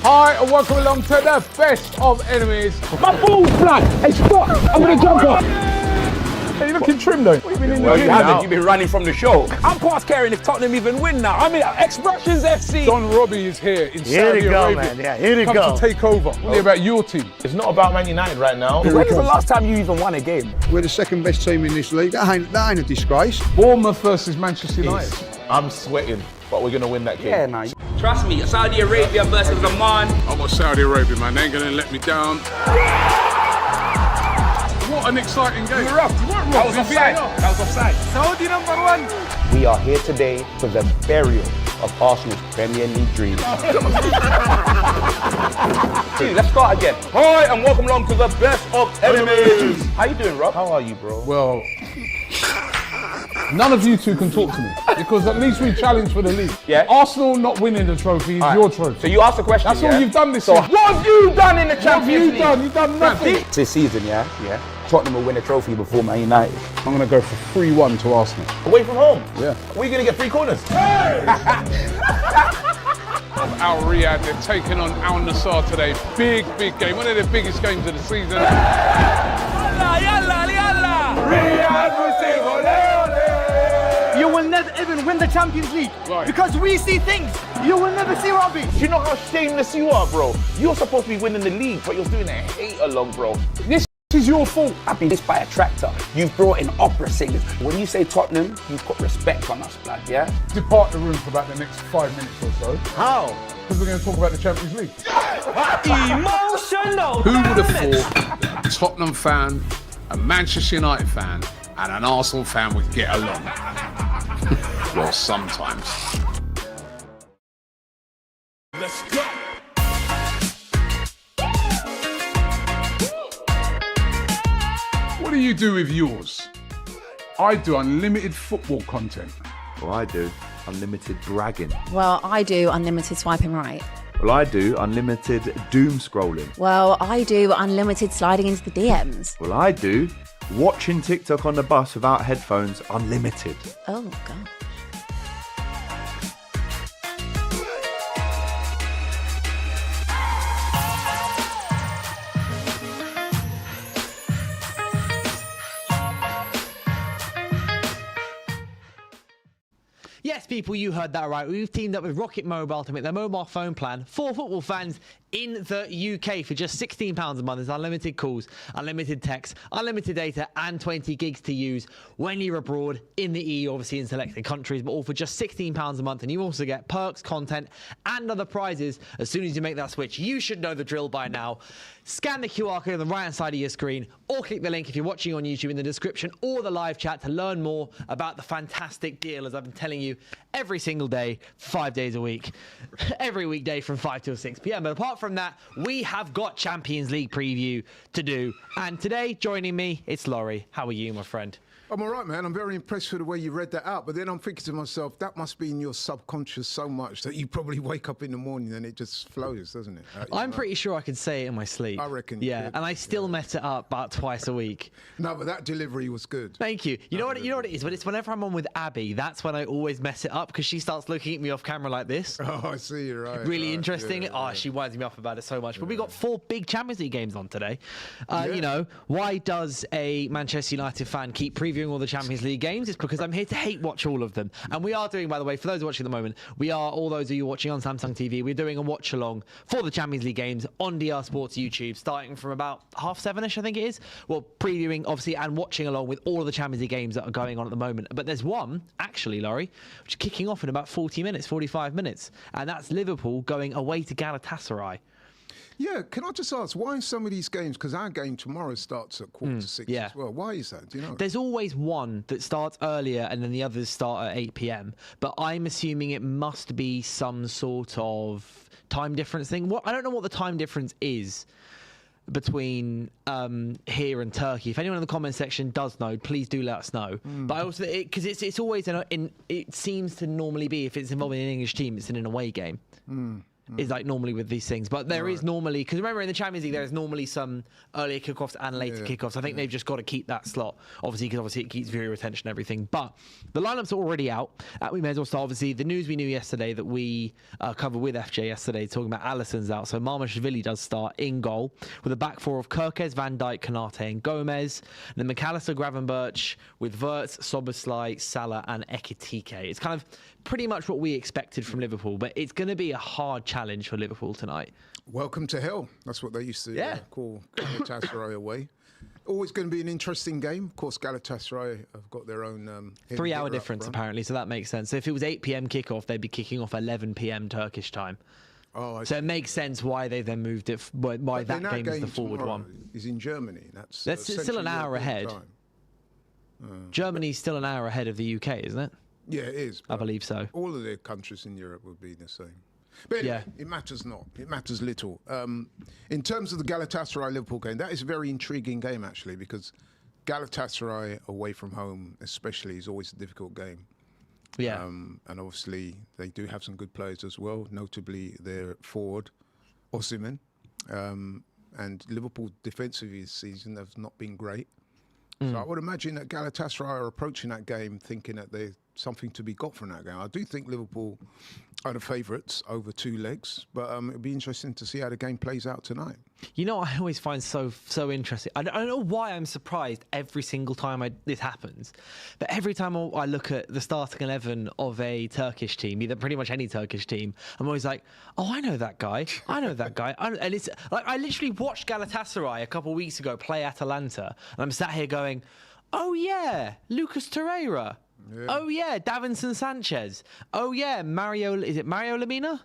Hi, and welcome along to the best of enemies. My ball's flat. Hey, stop. I'm going to jump off. Hey, you're looking trim though. What have you been in the Well, gym you haven't. now? You've been running from the show. I'm past caring if Tottenham even win now. I mean, Expressions FC. Don Robbie is here in Here Saudi we go, Arabia. man. Yeah, here we Come go. to take over. What about your team? It's not about Man United right now. When was the last time you even won a game? We're the second best team in this league. That ain't a disgrace. Bournemouth versus Manchester United. I'm sweating, but we're going to win that game. Yeah, man. Trust me, Saudi Arabia versus Oman. I got Saudi Arabia, man. They ain't gonna let me down. What an exciting game. You were rough. You weren't rough. That was offside. That was offside. Saudi #1. We are here today for the burial of Arsenal's Premier League dream. Let's start again. Hi, and welcome along to the best of enemies. How you doing, Rob? How are you, bro? Well, none of you two can talk to me because at least we challenge for the league. Yeah. Arsenal not winning the trophy is your trophy. So you asked a question. That's all you've done this So season. what have you done in the What have Champions you League? done? You've done nothing. This season, yeah. Tottenham will win a trophy before Man United. I'm going to go for 3-1 to Arsenal. Away from home. Yeah. We're going to get 3 corners. Al Riyadh, they're taking on Al Nassr today. Big game. One of the biggest games of the season. You will never even win the Champions League Right. because we see things you will never see, Robbie. Do you know how shameless you are, bro? You're supposed to be winning the league, but you're doing a hate-along, bro. This is your fault. I've been this by a tractor. You've brought in opera singers. When you say Tottenham, you've got respect on us, blood, yeah? Depart the room for about the next 5 minutes or so. How? Because we're going to talk about the Champions League. Emotional. Who would have thought that a Tottenham fan, a Manchester United fan, and an Arsenal fan would get along? Well, sometimes. Let's go. What do you do with yours? I do unlimited football content. Well, I do unlimited bragging. Well, I do unlimited swiping right. Well, I do unlimited doom scrolling. Well, I do unlimited sliding into the DMs. Well, I do watching TikTok on the bus without headphones unlimited. Oh, God. Yes, people, you heard that right. We've teamed up with Rocket Mobile to make their mobile phone plan for football fans in the UK for just £16 a month. There's unlimited calls, unlimited texts, unlimited data, and 20 gigs to use when you're abroad in the EU, obviously in selected countries, but all for just £16 a month. And you also get perks, content, and other prizes as soon as you make that switch. You should know the drill by now. Scan the QR code on the right-hand side of your screen, or click the link if you're watching on YouTube in the description or the live chat to learn more about the fantastic deal, as I've been telling you every single day, 5 days a week, every weekday from 5 till 6 p.m. But apart from that, we have got Champions League preview to do. And today, joining me, it's Laurie. How are you, my friend? I'm all right, man. I'm very impressed with the way you read that out. But then I'm thinking to myself, that must be in your subconscious so much that you probably wake up in the morning and it just flows, doesn't it? I'm pretty sure I could say it in my sleep. I reckon you Yeah, could. and I still mess it up about twice a week. No, but that delivery was good. Thank you. You know what it is? But it's whenever I'm on with Abby, that's when I always mess it up because she starts looking at me off camera like this. Oh, I see. You're right. Really right, interesting. yeah. She winds me off about it so much. But we got 4 big Champions League games on today. You know, why does a Manchester United fan keep previewing all the Champions League games? It's because I'm here to hate watch all of them. And we are doing, by the way, for those watching at the moment, all those of you watching on Samsung TV, we're doing a watch along for the Champions League games on DR Sports YouTube, starting from about 7:30ish, I think it is. Well, previewing, obviously, and watching along with all of the Champions League games that are going on at the moment. But there's one, actually, Laurie, which is kicking off in about 45 minutes. And that's Liverpool going away to Galatasaray. Yeah, can I just ask, why in some of these games, because our game tomorrow starts at 5:45 as well, why is that? Do you know? There's always one that starts earlier and then the others start at 8 p.m. But I'm assuming it must be some sort of time difference thing. I don't know what the time difference is between here and Turkey. If anyone in the comment section does know, please do let us know. But I also, because it's always it seems to normally be, if it's involving an English team, it's in an away game. is like normally with these things. But there is normally, because remember in the Champions League, there's normally some earlier kickoffs and later kickoffs. I think they've just got to keep that slot, obviously, because it keeps viewer retention and everything. But the lineups are already out. We may as well start, obviously, the news we knew yesterday that we covered with FJ yesterday, talking about Alisson's out. So Marmashvili does start in goal with a back four of Kirkes, Van Dijk, Konate and Gomez. And then McAllister, Gravenberch with Wirtz, Soboslai, Salah and Ekitike. It's kind of pretty much what we expected from Liverpool, but it's going to be a hard challenge for Liverpool tonight. Welcome to hell. That's what they used to call Galatasaray away. Always going to be an interesting game. Of course, Galatasaray have got their own 3 hour difference apparently, so that makes sense. So if it was 8 p.m. kickoff, they'd be kicking off 11 p.m. Turkish time. Oh, so it makes sense why they then moved it. Why that game is the forward one. Is in Germany. That's still an hour ahead. Germany's still an hour ahead of the UK, isn't it? Yeah, it is. I believe so. All of the countries in Europe would be the same. But anyway, it matters not. It matters little. In terms of the Galatasaray-Liverpool game, that is a very intriguing game, actually, because Galatasaray away from home, especially, is always a difficult game. Yeah. And obviously, they do have some good players as well, notably their forward, Osimhen. And Liverpool defensively this season have not been great. So I would imagine that Galatasaray are approaching that game thinking that there's something to be got from that game. I do think Liverpool are the favourites over 2 legs, but it'll be interesting to see how the game plays out tonight. You know what I always find so interesting? I don't know why I'm surprised every single time this happens, but every time I look at the starting 11 of a Turkish team, either pretty much any Turkish team, I'm always like, oh, I know that guy. I know that guy. And it's like I literally watched Galatasaray a couple of weeks ago play Atalanta, and I'm sat here going, oh yeah, Lucas Torreira. Yeah. Oh yeah, Davinson Sanchez. Oh yeah, is it Mario Lemina?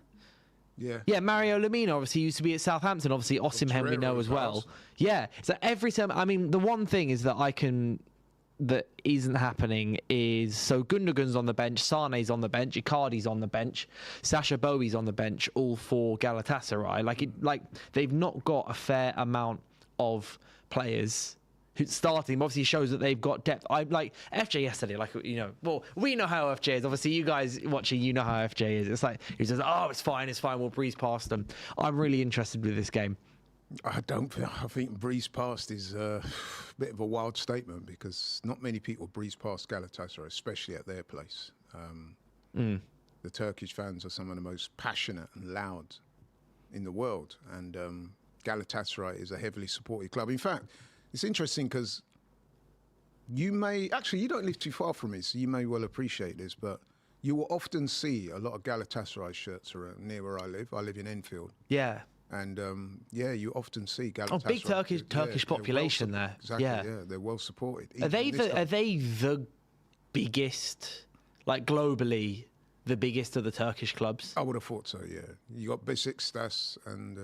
Yeah, Mario Lemina obviously used to be at Southampton. Obviously, Osimhen we know as well. Yeah, so every time, I mean, the one thing is that isn't happening is, so Gundogan's on the bench, Sane's on the bench, Icardi's on the bench, Sasha Bowie's on the bench, all for Galatasaray. Like they've not got a fair amount of players who's starting. Obviously shows that they've got depth. I like FJ yesterday, well, we know how FJ is. Obviously you guys watching, you know how FJ is. It's like he says, oh, it's fine, we'll breeze past them. I'm really interested with this game. I think breeze past is a bit of a wild statement, because not many people breeze past Galatasaray, especially at their place. The Turkish fans are some of the most passionate and loud in the world, and Galatasaray is a heavily supported club. In fact, it's interesting because you don't live too far from me, so you may well appreciate this, but you will often see a lot of Galatasaray shirts around near where I live. I live in Enfield. Yeah. And you often see Galatasaray. Oh, big Turkish population there. Exactly. Yeah, they're well supported. Are they the biggest, like globally, the biggest of the Turkish clubs? I would have thought so. Yeah, you got Besiktas and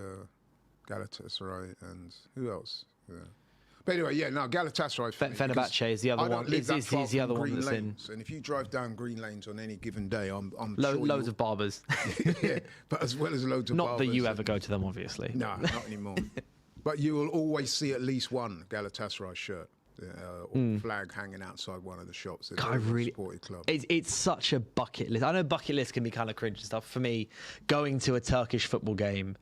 Galatasaray, and who else? Yeah. But anyway, Galatasaray. Fenerbahce is the other one. Is the other one that's in. And if you drive down green lanes on any given day, I'm sure loads of barbers. Yeah, but as well as loads of not barbers. Not that you ever go to them, obviously. No, not anymore. But you will always see at least one Galatasaray shirt or flag hanging outside one of the shops. I really supported club. It's such a bucket list. I know bucket list can be kind of cringe and stuff. For me, going to a Turkish football game,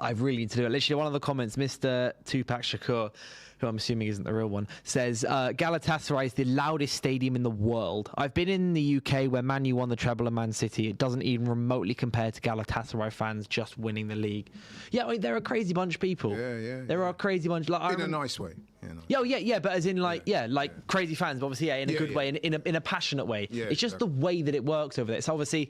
I really need to do it. Literally, one of the comments, Mr. Tupac Shakur, who I'm assuming isn't the real one, says Galatasaray is the loudest stadium in the world. I've been in the UK where Man U won the treble and Man City. It doesn't even remotely compare to Galatasaray fans just winning the league. Yeah, I mean, they're a crazy bunch of people. Yeah. They're a crazy bunch. Like, in a nice way. Yeah, but as in crazy fans, but obviously, in a good way, in a passionate way. Yeah, it's just the way that it works over there. So obviously,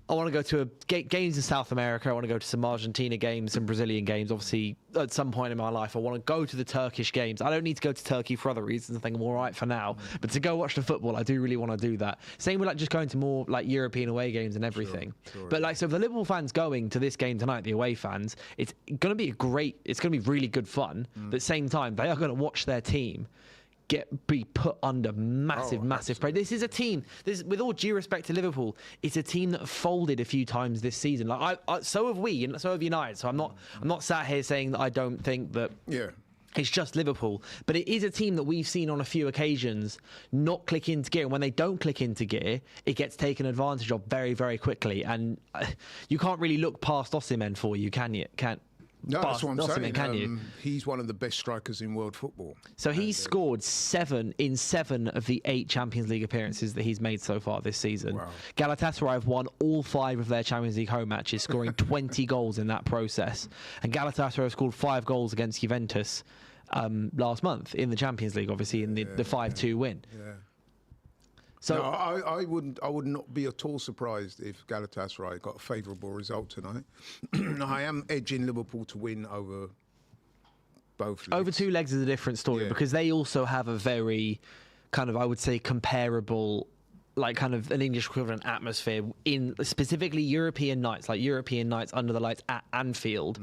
I want to go to games in South America. I want to go to some Argentina games, some Brazilian games. Obviously, at some point in my life, I want to go to the Turkish games. I don't need to go to Turkey for other reasons. I think I'm all right for now. But to go watch the football, I do really want to do that. Same with just going to more European away games and everything. Sure. But so if the Liverpool fans going to this game tonight, the away fans, it's going to be it's going to be really good fun. But at the same time, they are going to watch their team be put under massive pressure. This is a team. With all due respect to Liverpool, it's a team that folded a few times this season. So have we, and so have United. So I'm not sat here saying that I don't think that. Yeah. It's just Liverpool. But it is a team that we've seen on a few occasions not click into gear. And when they don't click into gear, it gets taken advantage of very, very quickly. And you can't really look past Osimhen for you, can you? No, that's what I'm saying. Can you? He's one of the best strikers in world football. So he's scored 7 in 7 of the 8 Champions League appearances that he's made so far this season. Wow. Galatasaray have won all 5 of their Champions League home matches, scoring 20 goals in that process. And Galatasaray have scored 5 goals against Juventus last month in the Champions League, obviously in the 5-2 win. Yeah. So no, I would not be at all surprised if Galatasaray got a favourable result tonight. I am edging Liverpool to win over both legs. Over 2 legs is a different story because they also have a very kind of, I would say, comparable, like kind of an English equivalent atmosphere in specifically European nights, like European nights under the lights at Anfield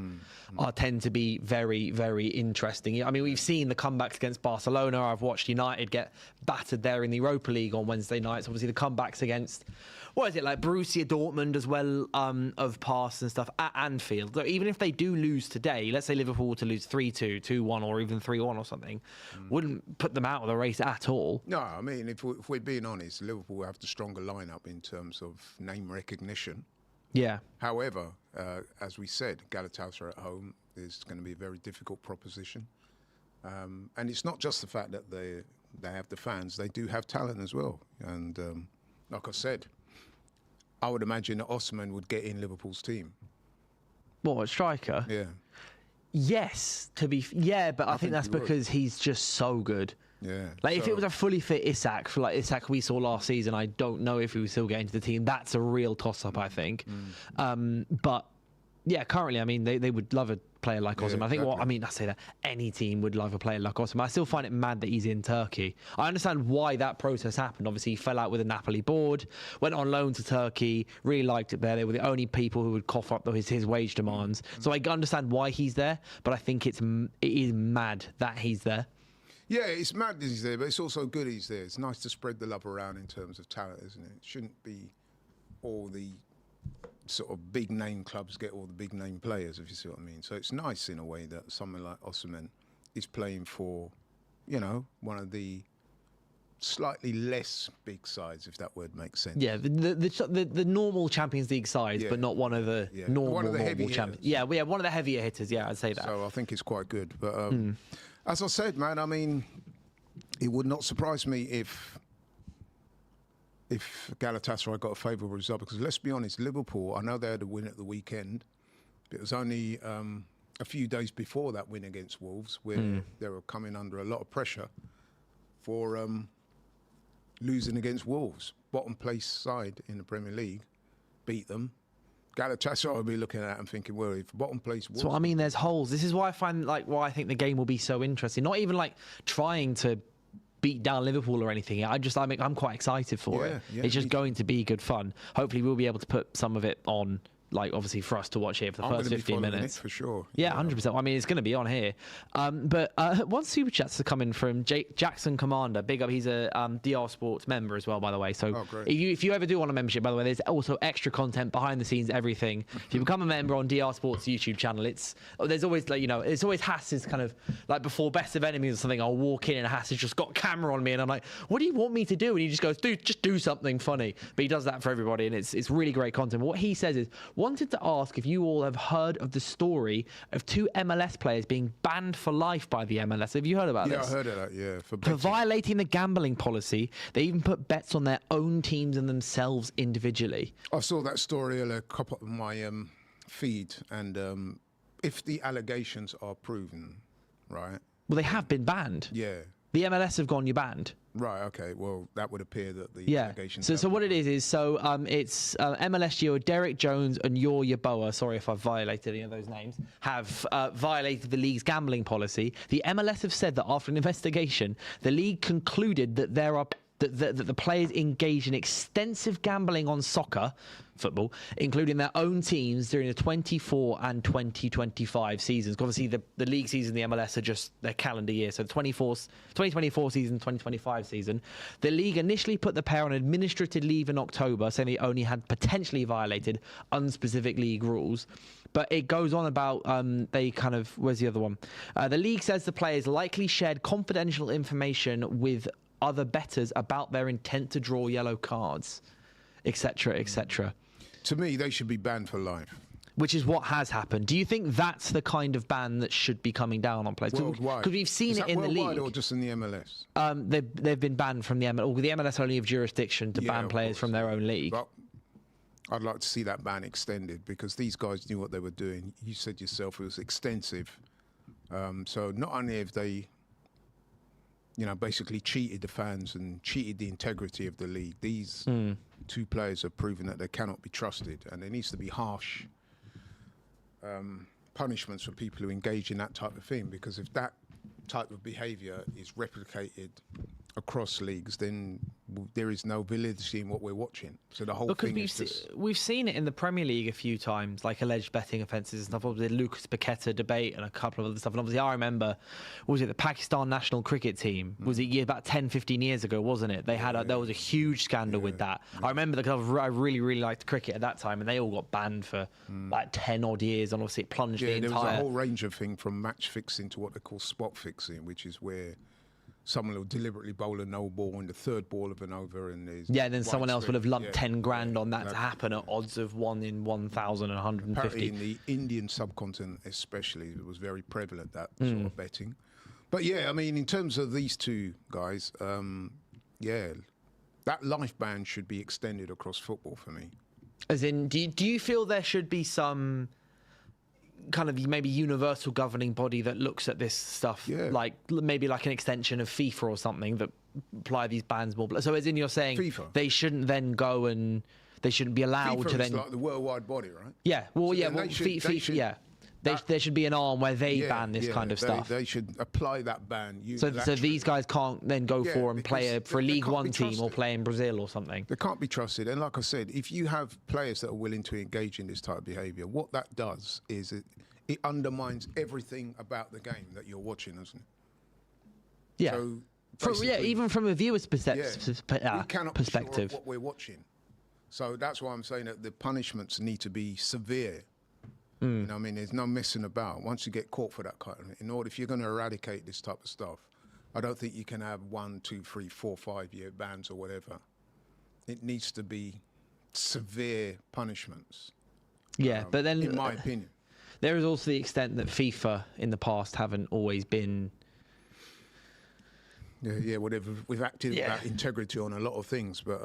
tend to be very, very interesting. I mean, we've seen the comebacks against Barcelona. I've watched United get battered there in the Europa League on Wednesday nights. Obviously, the comebacks against, what is it, like Borussia Dortmund as well of past and stuff at Anfield. So even if they do lose today, let's say Liverpool were to lose 3-2, 2-1 or even 3-1 or something, wouldn't put them out of the race at all. No, I mean, if we're being honest, Liverpool have the stronger lineup in terms of name recognition. Yeah. However, as we said, Galatasaray at home is going to be a very difficult proposition. And it's not just the fact that they have the fans, they do have talent as well. And like I said, I would imagine that Osimhen would get in Liverpool's team. What, a striker? Yeah. Yes, but I think that's because he's just so good. Yeah. Like if it was a fully fit Isak, like Isak we saw last season, I don't know if he would still get into the team. That's a real toss-up, I think. But yeah, currently, I mean, they would love a player like Osimhen. I think exactly. I say that any team would love a player like Osimhen. I still find it mad that he's in Turkey. I understand why that process happened. Obviously, he fell out with the Napoli board, went on loan to Turkey, really liked it there. They were the only people who would cough up his wage demands. So I understand why he's there, but I think it is mad that he's there. Yeah, it's mad that he's there, but it's also good he's there. It's nice to spread the love around in terms of talent, isn't it? It shouldn't be all the sort of big name clubs get all the big name players, if you see what I mean. So it's nice in a way that someone like Osimhen is playing for, you know, one of the slightly less big sides, if that word makes sense. Yeah, the normal Champions League sides, but not one of the normal champions. Yeah, one of the heavier hitters. Yeah, I'd say that. So I think it's quite good. But as I said, man, I mean, it would not surprise me if Galatasaray got a favourable result, because let's be honest, Liverpool, I know they had a win at the weekend, but it was only a few days before that win against Wolves where they were coming under a lot of pressure for losing against Wolves. Bottom place side in the Premier League, beat them. Galatasaray will be looking at it and thinking, well, if bottom place Wolves... So I mean, there's holes. This is why I think the game will be so interesting. Not even like trying to beat down Liverpool or anything. I'm quite excited for it. Yeah, it's just going to be good fun. Hopefully we'll be able to put some of it on, like obviously for us to watch here for the first 15 minutes. It for sure. Yeah, 100%. I mean, it's going to be on here. But one super chat's coming from Jackson Commander. Big up. He's a DR Sports member as well, by the way. So if you ever do want a membership, by the way, there's also extra content behind the scenes, everything. If you become a member on DR Sports YouTube channel, there's always like, it's always Hass's kind of like before Best of Enemies or something. I'll walk in and Hass has just got camera on me and I'm like, what do you want me to do? And he just goes, dude, just do something funny. But he does that for everybody and it's really great content. But what he says is, wanted to ask if you all have heard of the story of 2 MLS players being banned for life by the MLS. Have you heard about this? Yeah, I heard of that, yeah. For violating the gambling policy. They even put bets on their own teams and themselves individually. I saw that story a couple of my feed, and if the allegations are proven, right? Well, they have been banned. Yeah. The MLS have gone, you're banned. Right, okay. Well, that would appear that the allegations... So what it is it's MLS Geo, Derek Jones and Yor Yaboa, sorry if I've violated any of those names, have violated the league's gambling policy. The MLS have said that after an investigation, the league concluded that there are that the players engage in extensive gambling on football, including their own teams during the 24 and 2025 seasons. Obviously, the league season, the MLS are just their calendar year. So the 2024 season, 2025 season. The league initially put the pair on administrative leave in October, saying they only had potentially violated unspecific league rules. But it goes on about where's the other one? The league says the players likely shared confidential information with other bettors about their intent to draw yellow cards, etc., etc. To me, they should be banned for life. Which is what has happened. Do you think that's the kind of ban that should be coming down on players? Worldwide. Because we've seen it in the league. Or just in the MLS? They've been banned from the MLS. The MLS only have jurisdiction to ban players from their own league. But I'd like to see that ban extended because these guys knew what they were doing. You said yourself it was extensive. So not only have they, basically cheated the fans and cheated the integrity of the league, these two players have proven that they cannot be trusted, and there needs to be harsh punishments for people who engage in that type of thing, because if that type of behaviour is replicated across leagues, then there is no validity in what we're watching. So the whole thing is just... we've seen it in the Premier League a few times, like alleged betting offences and stuff. Obviously, the Lucas Paqueta debate and a couple of other stuff. And obviously, I remember, was it the Pakistan national cricket team? Was it about 10, 15 years ago, wasn't it? They had there was a huge scandal with that. I remember because I really, really liked cricket at that time, and they all got banned for like 10 odd years. And obviously, it plunged the entire... there was a whole range of things from match fixing to what they call spot fixing, which is where someone will deliberately bowl a no ball in the third ball of an over, and there's then someone else would have lumped 10 grand on that to happen at odds of 1 in 1,150. Apparently in the Indian subcontinent especially, it was very prevalent, that sort of betting. But yeah, I mean, in terms of these two guys, that life ban should be extended across football for me. As in, do you feel there should be some kind of maybe universal governing body that looks at this stuff, like maybe like an extension of FIFA or something that apply these bans more? So as in, you're saying FIFA. They shouldn't then go and they shouldn't be allowed FIFA to then... is like the worldwide body, right? Yeah, well, there should be an arm where they ban this kind of stuff. They should apply that ban. So these guys can't then go for and play for a League One team or play in Brazil or something. They can't be trusted. And like I said, if you have players that are willing to engage in this type of behaviour, what that does is it undermines everything about the game that you're watching, doesn't it? Yeah. So even from a viewer's perspective. We cannot be sure of what we're watching. So that's why I'm saying that the punishments need to be severe. You know what I mean? There's no messing about. Once you get caught for that kind of, if you're going to eradicate this type of stuff, I don't think you can have 1, 2, 3, 4, 5 year bans or whatever. It needs to be severe punishments. Yeah, but then, in my opinion, there is also the extent that FIFA in the past haven't always been. Whatever. We've acted about integrity on a lot of things, but.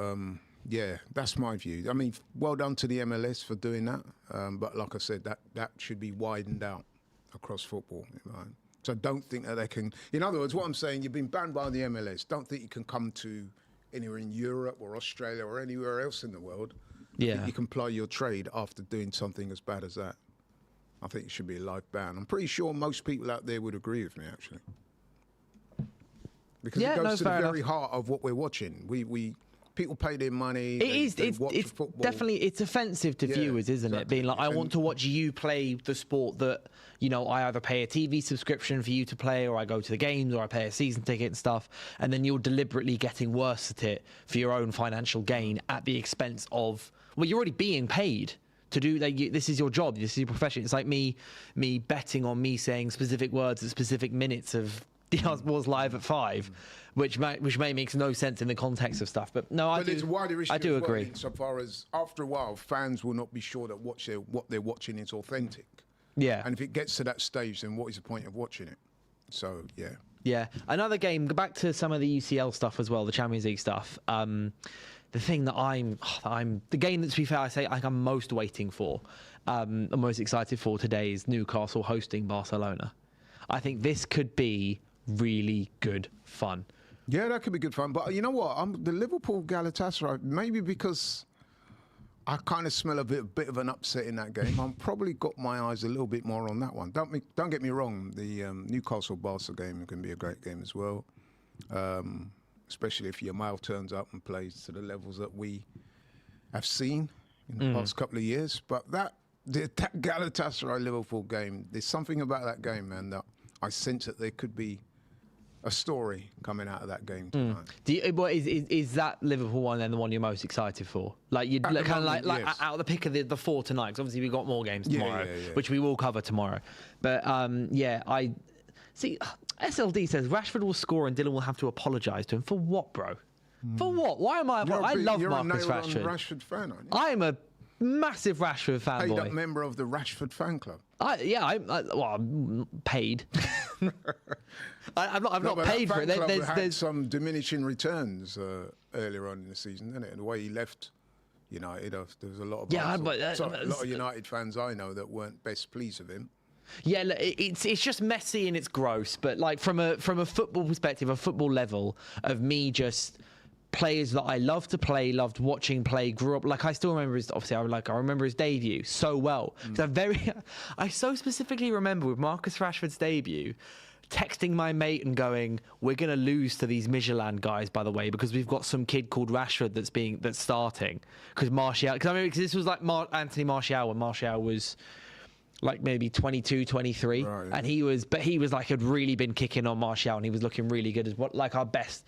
Yeah, that's my view. I mean, well done to the MLS for doing that. But like I said, that should be widened out across football. Right? So don't think that they can... In other words, what I'm saying, you've been banned by the MLS. Don't think you can come to anywhere in Europe or Australia or anywhere else in the world. You can ply your trade after doing something as bad as that. I think it should be a life ban. I'm pretty sure most people out there would agree with me, actually. Because it goes to the very heart of what we're watching. People pay their money. It's definitely, it's offensive to viewers, isn't it? Being like, I want to watch you play the sport that, I either pay a TV subscription for you to play, or I go to the games, or I pay a season ticket and stuff, and then you're deliberately getting worse at it for your own financial gain at the expense of, well, you're already being paid to do that. This is your job. This is your profession. It's like me betting on me saying specific words at specific minutes of Diaz Sports Live at 5, which may makes no sense in the context of stuff. But no, I do agree. Insofar as after a while, fans will not be sure that what they're watching is authentic. Yeah. And if it gets to that stage, then what is the point of watching it? So yeah. Yeah. Another game. Go back to some of the UCL stuff as well, the Champions League stuff. The thing that the game that, to be fair, I'm most waiting for, I'm most excited for today is Newcastle hosting Barcelona. I think this could be really good fun. Yeah, that could be good fun. But you know what? The Liverpool Galatasaray, maybe because I kind of smell a bit of an upset in that game, I've probably got my eyes a little bit more on that one. Don't get me wrong, the Newcastle Barca game can be a great game as well. especially if Yamal turns up and plays to the levels that we have seen in the past couple of years. But that Galatasaray-Liverpool game, there's something about that game, man, that I sense that there could be a story coming out of that game tonight. Is that Liverpool one then the one you're most excited for? Like you'd kind of like yes. out of the pick of the four tonight, because obviously we've got more games tomorrow, which we will cover tomorrow. But I see. SLD says Rashford will score and Dylan will have to apologise to him for what, bro? For what? Why am I? I love Marcus Rashford. You're a Rashford fan, aren't you? I am a massive Rashford fanboy. Paid up member of the Rashford fan club. I'm paid. I've not paid for it. There's had some diminishing returns earlier on in the season, isn't it? And the way he left United, there was a lot of a lot of United fans I know that weren't best pleased with him. Yeah, it's just messy and it's gross. But like from a football perspective, a football level of me just. Players that I loved to play, loved watching play, grew up. Like I still remember I remember his debut so well. I so specifically remember with Marcus Rashford's debut, texting my mate and going, "We're gonna lose to these Midtjylland guys, by the way, because we've got some kid called Rashford that's starting." Because this was like Anthony Martial when Martial was. Like maybe 22, 23, right, yeah. And he was like had really been kicking on Martial, and he was looking really good as like our best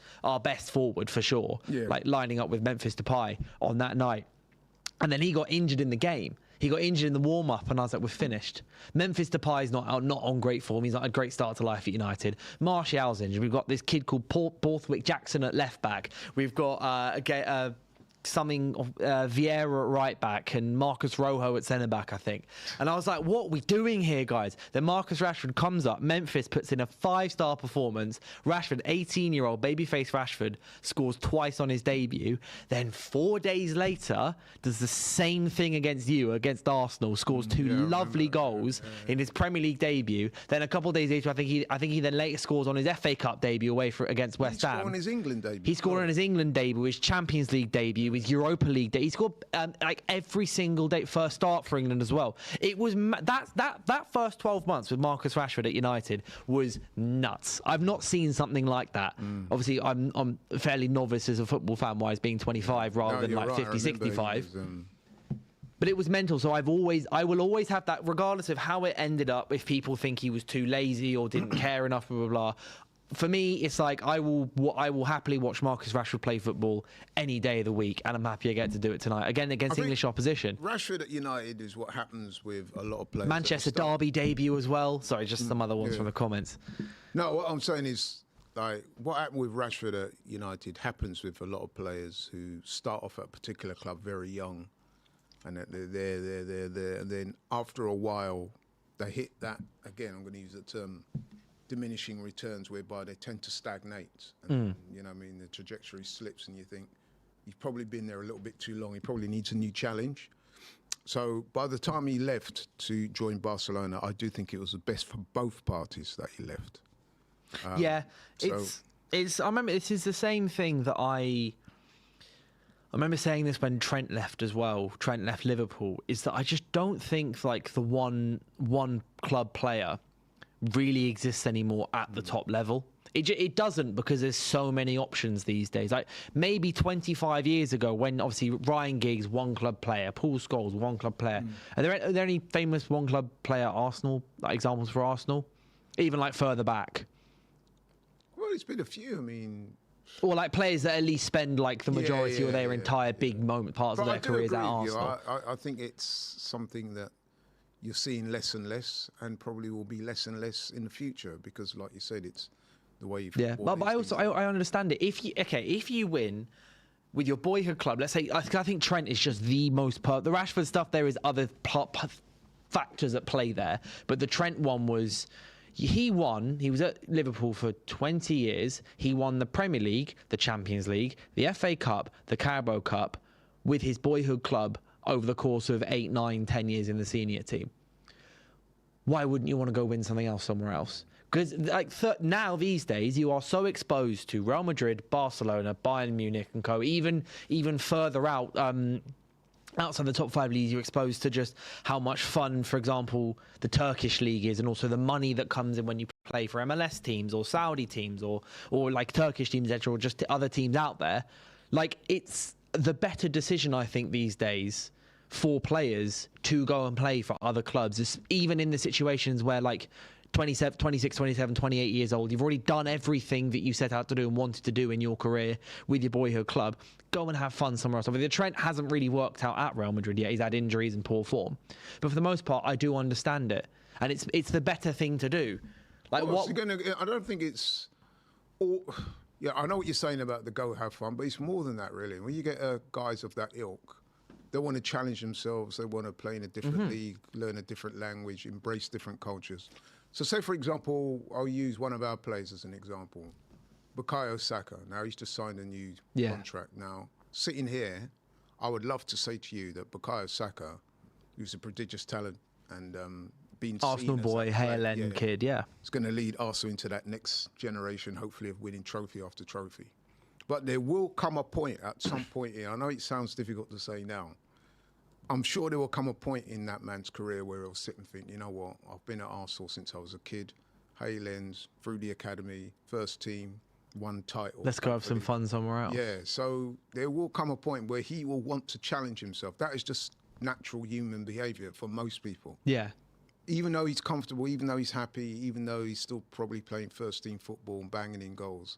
forward for sure. Yeah. Like lining up with Memphis Depay on that night, and then he got injured in the game. He got injured in the warm up, and I was like, "We're finished." Memphis Depay's not on great form. He's not a great start to life at United. Martial's injured. We've got this kid called Borthwick Jackson at left back. We've got Vieira at right back and Marcus Rojo at centre back, I think. And I was like, what are we doing here, guys? Then Marcus Rashford comes up. Memphis puts in a 5-star performance. Rashford, 18-year-old babyface Rashford, scores twice on his debut. Then 4 days later, does the same thing against Arsenal, scores two lovely goals in his Premier League debut. Then a couple of days later, I think he then later scores on his FA Cup debut against West Ham. He scored on his England debut. He scored on his England debut, his Champions League debut, his Europa League day. He scored like every single day, first start for England as well. It was that first 12 months with Marcus Rashford at United was nuts. I've not seen something like that. Obviously, I'm fairly novice as a football fan wise, being 25 rather than like 50, 65. But it was mental. So I will always have that, regardless of how it ended up. If people think he was too lazy or didn't care enough, blah blah blah. For me, it's like I will happily watch Marcus Rashford play football any day of the week, and I'm happy I get to do it tonight again against English opposition. Rashford at United is what happens with a lot of players. Manchester Derby debut as well. Sorry, just some other ones from the comments. No, what I'm saying is, like, what happened with Rashford at United happens with a lot of players who start off at a particular club very young, and they're there, and then after a while, they hit that again. I'm going to use the term. Diminishing returns, whereby they tend to stagnate, and the trajectory slips, and you think he's probably been there a little bit too long. He probably needs a new challenge. So by the time he left to join Barcelona, I do think it was the best for both parties that he left. It's. I remember this is the same thing that I remember saying this when Trent left as well. Trent left Liverpool. Is that I just don't think like the one club player really exists anymore at the top level. It doesn't, because there's so many options these days. Like maybe 25 years ago, when obviously Ryan Giggs, one club player, Paul Scholes, one club player. Are there any famous one club player Arsenal examples for Arsenal? Even like further back. Well, it's been a few. I mean, or like players that at least spend like the majority of their entire big parts of their careers at Arsenal. I think it's something that you're seeing less and less, and probably will be less and less in the future, because, like you said, it's the way you. Yeah, but I understand it. If you win with your boyhood club, let's say I think Trent is just the most. The Rashford stuff, there is other factors at play there, but the Trent one was. He won. He was at Liverpool for 20 years. He won the Premier League, the Champions League, the FA Cup, the Carabao Cup, with his boyhood club over the course of 8, 9, 10 years in the senior team. Why wouldn't you want to go win something else somewhere else? Because like now these days, you are so exposed to Real Madrid, Barcelona, Bayern Munich and co. Even further out, outside the top 5 leagues, you're exposed to just how much fun, for example, the Turkish league is, and also the money that comes in when you play for MLS teams or Saudi teams or like Turkish teams, etc., or just other teams out there. Like, it's the better decision, I think, these days for players to go and play for other clubs, even in the situations where, like, 26, 27, 28 years old, you've already done everything that you set out to do and wanted to do in your career with your boyhood club. Go and have fun somewhere else. I mean, the Trent hasn't really worked out at Real Madrid yet. He's had injuries and poor form. But for the most part, I do understand it. And it's the better thing to do. Like, well, I don't think it's all... Yeah, I know what you're saying about the go have fun, but it's more than that, really. When you get guys of that ilk, they want to challenge themselves. They want to play in a different league, learn a different language, embrace different cultures. So say, for example, I'll use one of our players as an example, Bukayo Saka. Now, he's just signed a new contract. Now, sitting here, I would love to say to you that Bukayo Saka, who's a prodigious talent and been Arsenal boy, Haaland kid, it's going to lead Arsenal into that next generation, hopefully, of winning trophy after trophy. But there will come a point at some point here. I know it sounds difficult to say now. I'm sure there will come a point in that man's career where he'll sit and think, you know what, I've been at Arsenal since I was a kid, Haaland's through the academy, first team, won title. Let's go have some fun somewhere else. Yeah, so there will come a point where he will want to challenge himself. That is just natural human behaviour for most people. Yeah. Even though he's comfortable, even though he's happy, even though he's still probably playing first-team football and banging in goals,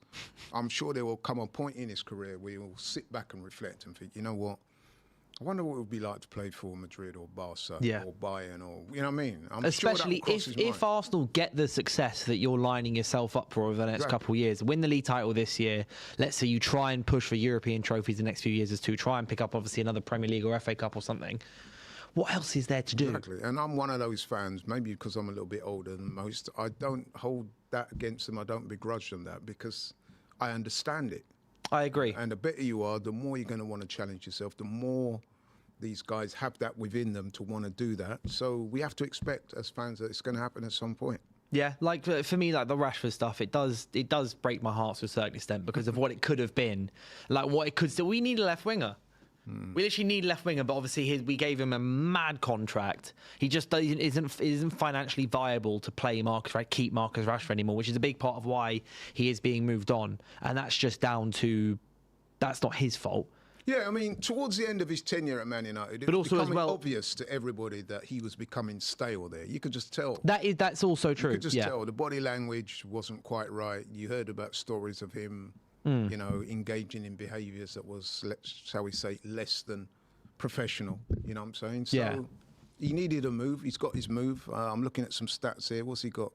I'm sure there will come a point in his career where he will sit back and reflect and think, you know what, I wonder what it would be like to play for Madrid or Barca or Bayern or, you know what I mean? I'm Especially sure if Arsenal get the success that you're lining yourself up for over the next couple of years, win the league title this year, let's say you try and push for European trophies the next few years as to try and pick up obviously another Premier League or FA Cup or something. What else is there to do? Exactly, and I'm one of those fans, maybe because I'm a little bit older than most, I don't hold that against them, I don't begrudge them that, because I understand it. I agree. And the better you are, the more you're going to want to challenge yourself, the more these guys have that within them to want to do that. So we have to expect as fans that it's going to happen at some point. Yeah, like for me, like the Rashford stuff, it does break my heart to a certain extent because of what it could have been, like what it could still. We need a left winger. We literally need a left winger, but obviously we gave him a mad contract. He just isn't financially viable to play keep Marcus Rashford anymore, which is a big part of why he is being moved on, and that's just down to that's not his fault. Yeah, I mean, towards the end of his tenure at Man United, it was becoming obvious to everybody that he was becoming stale there. You could just tell. That's also true. You could just tell. The body language wasn't quite right. You heard about stories of him, you know, engaging in behaviours that was, shall we say, less than professional. You know what I'm saying? So he needed a move. He's got his move. I'm looking at some stats here. What's he got?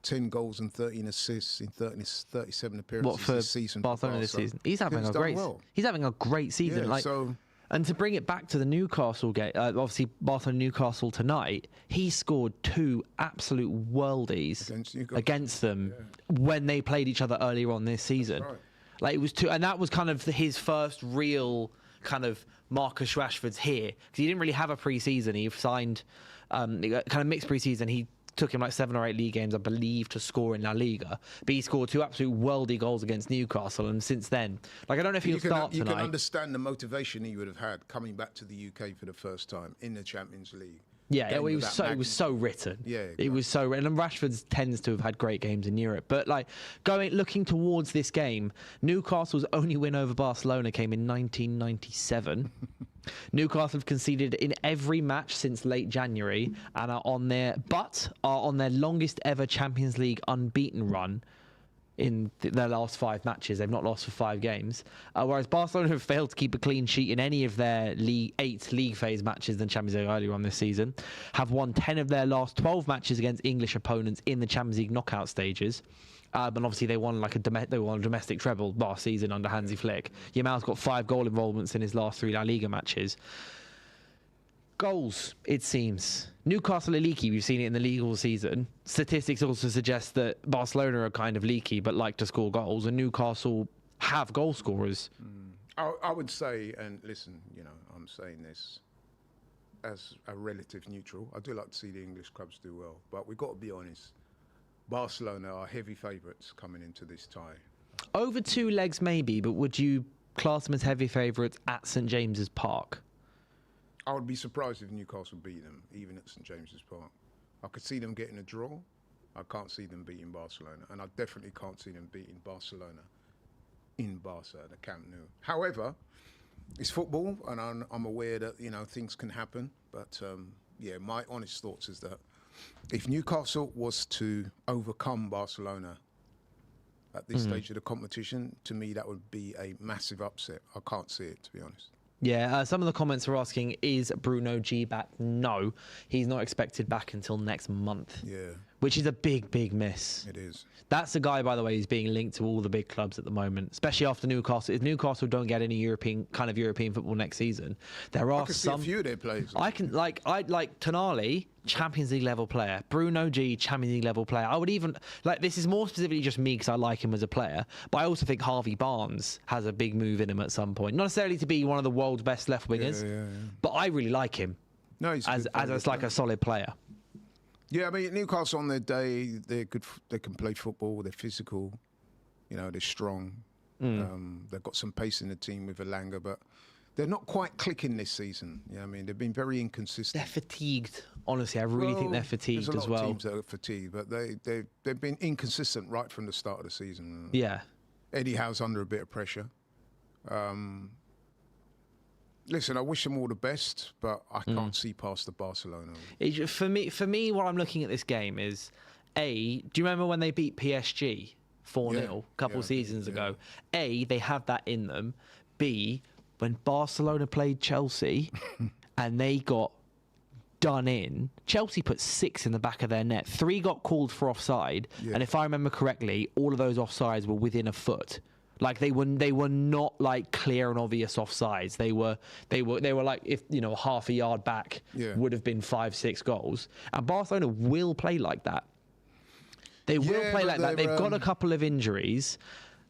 10 goals and 13 assists in 37 appearances this season. Barcelona this season. He's having a great season. Yeah, and to bring it back to the Newcastle game, obviously Barcelona Newcastle tonight, he scored 2 absolute worldies against them when they played each other earlier on this season. Right. Like it was 2, and that was kind of his first real kind of Marcus Rashford's here, because he didn't really have a pre-season. He signed kind of mixed pre-season. He took him like 7 or 8 league games, I believe, to score in La Liga. But he scored 2 absolute worldy goals against Newcastle, and since then, like I don't know if he'll start tonight. You can understand the motivation he would have had coming back to the UK for the first time in the Champions League. Yeah, it was so written. Yeah, exactly. It was so written. And Rashford tends to have had great games in Europe. But like looking towards this game, Newcastle's only win over Barcelona came in 1997. Newcastle have conceded in every match since late January and are on their longest ever Champions League unbeaten run in their last 5 matches. They've not lost for 5 games. Whereas Barcelona have failed to keep a clean sheet in any of their 8 league phase matches than Champions League earlier on this season. Have won 10 of their last 12 matches against English opponents in the Champions League knockout stages. And obviously they won a domestic treble last season under Hansi Flick. Yamal's got 5 goal involvements in his last 3 La Liga matches. Goals, it seems. Newcastle are leaky. We've seen it in the league all season. Statistics also suggest that Barcelona are kind of leaky but like to score goals, and Newcastle have goal scorers. I would say, and listen, you know, I'm saying this as a relative neutral. I do like to see the English clubs do well, but we've got to be honest. Barcelona are heavy favourites coming into this tie. Over 2 legs maybe, but would you class them as heavy favourites at St James's Park? I would be surprised if Newcastle beat them, even at St James's Park. I could see them getting a draw. I can't see them beating Barcelona, and I definitely can't see them beating Barcelona in Barca, the Camp Nou. However, it's football, and I'm aware that things can happen. But yeah, my honest thoughts is that if Newcastle was to overcome Barcelona at this stage of the competition, to me that would be a massive upset. I can't see it, to be honest. Yeah, some of the comments are asking, is Bruno G back? No, he's not expected back until next month. Yeah. Which is a big, big miss. It is. That's a guy, by the way, who's being linked to all the big clubs at the moment, especially after Newcastle. If Newcastle don't get any European football next season, there are I can some. see a few of their players. I'd like Tonali, Champions League level player. Bruno G, Champions League level player. I would even this is more specifically just me because I like him as a player, but I also think Harvey Barnes has a big move in him at some point. Not necessarily to be one of the world's best left wingers, but I really like him. No, he's as like a solid player. Yeah, I mean, Newcastle on their day, they're good. They can play football. They're physical. They're strong. They've got some pace in the team with Elanga, but they're not quite clicking this season. I mean, they've been very inconsistent. They're fatigued. Honestly, I really think they're fatigued there's as a lot well. of teams that are fatigued, but they've been inconsistent right from the start of the season. Yeah. Eddie Howe's under a bit of pressure. Listen, I wish them all the best, but I can't see past the Barcelona. For me, what I'm looking at this game is, do you remember when they beat PSG 4-0 a couple seasons ago? A, they have that in them. B, when Barcelona played Chelsea and they got done in, Chelsea put 6 in the back of their net. 3 got called for offside, and if I remember correctly, all of those offsides were within a foot. Like they were not like clear and obvious offsides. They were like, if half a yard back would have been 5-6 goals. And Barcelona will play like that. They will play like that. They've got a couple of injuries.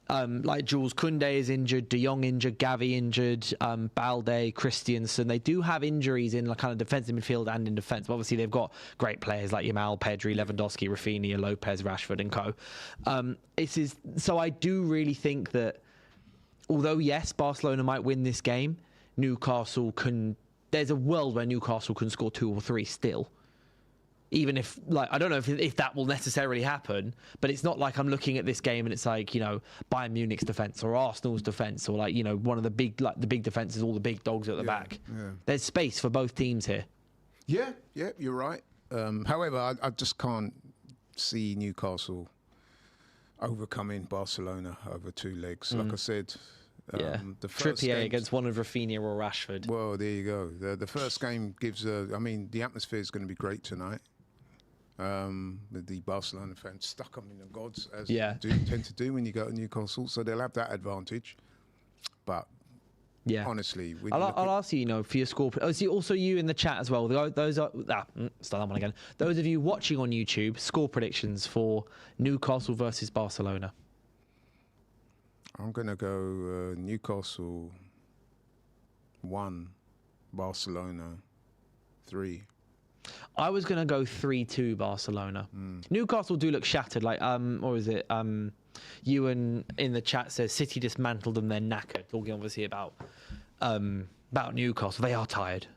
Like Jules Koundé is injured, De Jong injured, Gavi injured, Balde, Christiansen. They do have injuries in like kind of defensive midfield and in defence. But obviously, they've got great players like Yamal, Pedri, Lewandowski, Rafinha, Lopez, Rashford, and co. So I do really think that, although yes, Barcelona might win this game, Newcastle can. There's a world where Newcastle can score 2 or 3 still. Even if, I don't know if that will necessarily happen, but it's not like I'm looking at this game and it's like, Bayern Munich's defence or Arsenal's defence or one of the big, the big defences, all the big dogs at the back. Yeah. There's space for both teams here. Yeah, you're right. However, I just can't see Newcastle overcoming Barcelona over 2 legs. Like I said, the first Trippier against one of Rafinha or Rashford. Well, there you go. The first game gives the atmosphere is going to be great tonight. The Barcelona fans stuck them in the gods, as you tend to do when you go to Newcastle, so they'll have that advantage. But honestly, I'll ask you, for your score. Also, you in the chat as well. Those are start that one again. Those of you watching on YouTube, score predictions for Newcastle versus Barcelona. I'm gonna go Newcastle 1, Barcelona 3. I was going to go 3-2 Barcelona. Newcastle do look shattered. Or is it? Ewan in the chat says City dismantled them. They're knackered. Talking obviously about Newcastle. They are tired.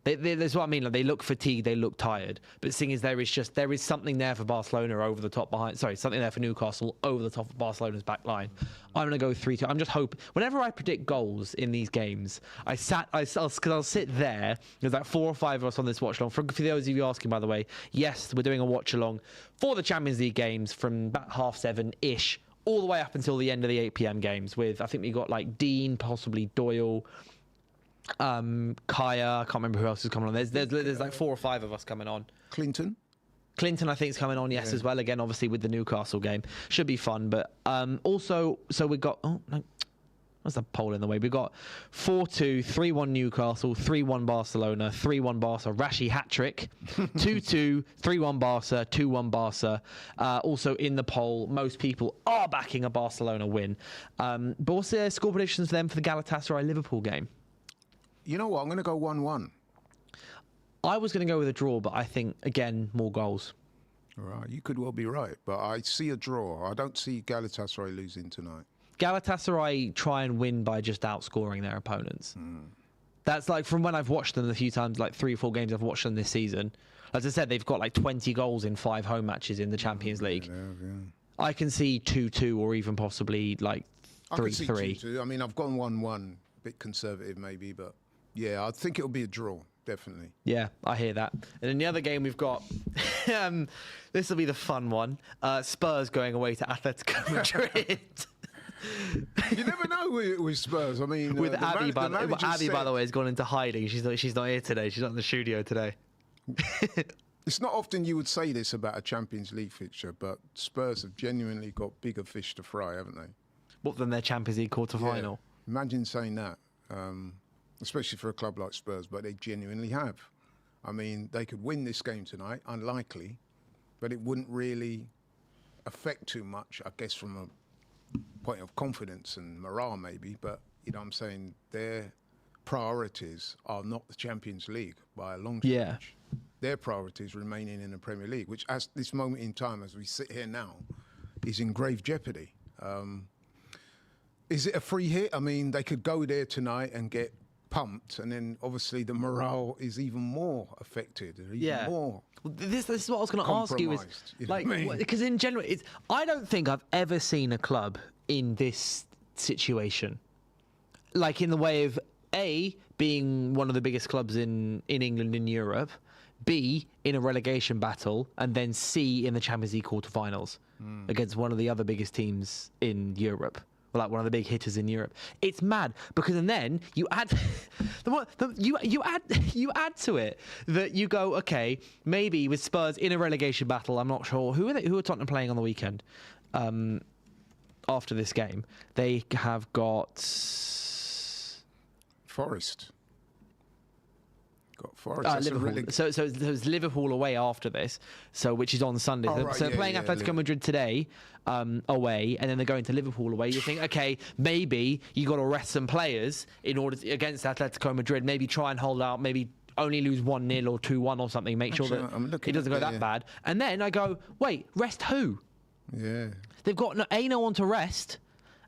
That's what I mean. Like, they look fatigued. They look tired. But the thing is, there is something there for Barcelona over the top behind. Sorry, something there for Newcastle over the top of Barcelona's back line. I'm going to go 3-2. I'm just hoping. Whenever I predict goals in these games, I'll sit there. There's like 4 or 5 of us on this watch along. For those of you asking, by the way, yes, we're doing a watch along for the Champions League games from about 7:30-ish all the way up until the end of the 8 p.m. games. With I think we got like Dean, possibly Doyle. Kaya, I can't remember who else is coming on. There's like 4 or 5 of us coming on. Clinton, I think, is coming on, yes, as well. Again, obviously with the Newcastle game, should be fun. But also, so we got what's the poll in the way? We got 4-2, 3-1 Newcastle, 3-1 Barcelona, 3-1 Barca, Rashi hat trick, 2-2, 3-1 Barca, 2-1 Barca. Also in the poll, most people are backing a Barcelona win. But what's the score predictions for them for the Galatasaray Liverpool game? You know what? I'm going to go 1-1. I was going to go with a draw, but I think, again, more goals. All right, you could well be right, but I see a draw. I don't see Galatasaray losing tonight. Galatasaray try and win by just outscoring their opponents. That's like from when I've watched them a few times, like 3 or 4 games I've watched them this season. As I said, they've got like 20 goals in 5 home matches in the Champions League. I can see 2-2 or even possibly like 3-3. I mean, I've gone 1-1, a bit conservative maybe, but yeah, I think it'll be a draw, definitely. Yeah, I hear that. And in the other game we've got, this will be the fun one, Spurs going away to Atletico Madrid. You never know with Spurs. I mean, with Abby, by the way, has gone into hiding. She's not here today. She's not in the studio today. It's not often you would say this about a Champions League fixture, but Spurs have genuinely got bigger fish to fry, haven't they? What than their Champions League quarter-final? Yeah. Imagine saying that, especially for a club like Spurs, but they genuinely have. I mean, they could win this game tonight, unlikely, but it wouldn't really affect too much, I guess, from a point of confidence and morale maybe, but you know what I'm saying, their priorities are not the Champions League by a long stretch. Yeah. Their priorities remaining in the Premier League, which at this moment in time, as we sit here now, is in grave jeopardy. Is it a free hit? I mean, they could go there tonight and get pumped, and then obviously the morale is even more affected. Even more. This is what I was going to ask you is, like, because in general, I don't think I've ever seen a club in this situation, like in the way of A, being one of the biggest clubs in England, in Europe, B, in a relegation battle, and then C, in the Champions League quarterfinals against one of the other biggest teams in Europe. Like one of the big hitters in Europe. It's mad because, and then you add, you add to it that you go, okay, maybe with Spurs in a relegation battle. I'm not sure who are Tottenham playing on the weekend. After this game, they have got Forest. Got Forest. Liverpool. So it's Liverpool away after this, which is on Sunday. They're playing Atletico Madrid today away, and then they're going to Liverpool away. You think, okay, maybe you got to rest some players in order to, against Atletico Madrid. Maybe try and hold out. Maybe only lose 1-0 or 2-1 or something. Make sure that it doesn't go that bad. And then I go, wait, rest who? Yeah. They've got no one to rest,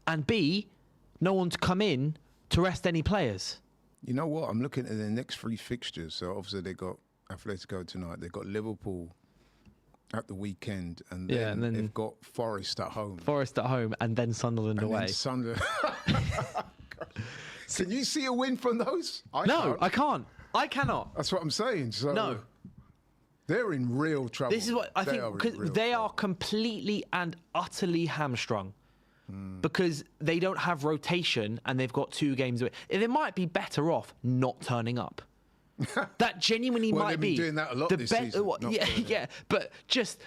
and B, no one to come in to rest any players. You know what? I'm looking at their next 3 fixtures. So obviously they got Atletico tonight. They've got Liverpool at the weekend, and then they've got Forest at home. Forest at home, and then Sunderland away. Sunderland. Can you see a win from those? I can't. I cannot. That's what I'm saying. So no. They're in real trouble. This is what I think, because they are completely and utterly hamstrung. Because they don't have rotation and they've got 2 games away. They might be better off not turning up. That genuinely might be. They've been doing that a lot this season. Yeah. But just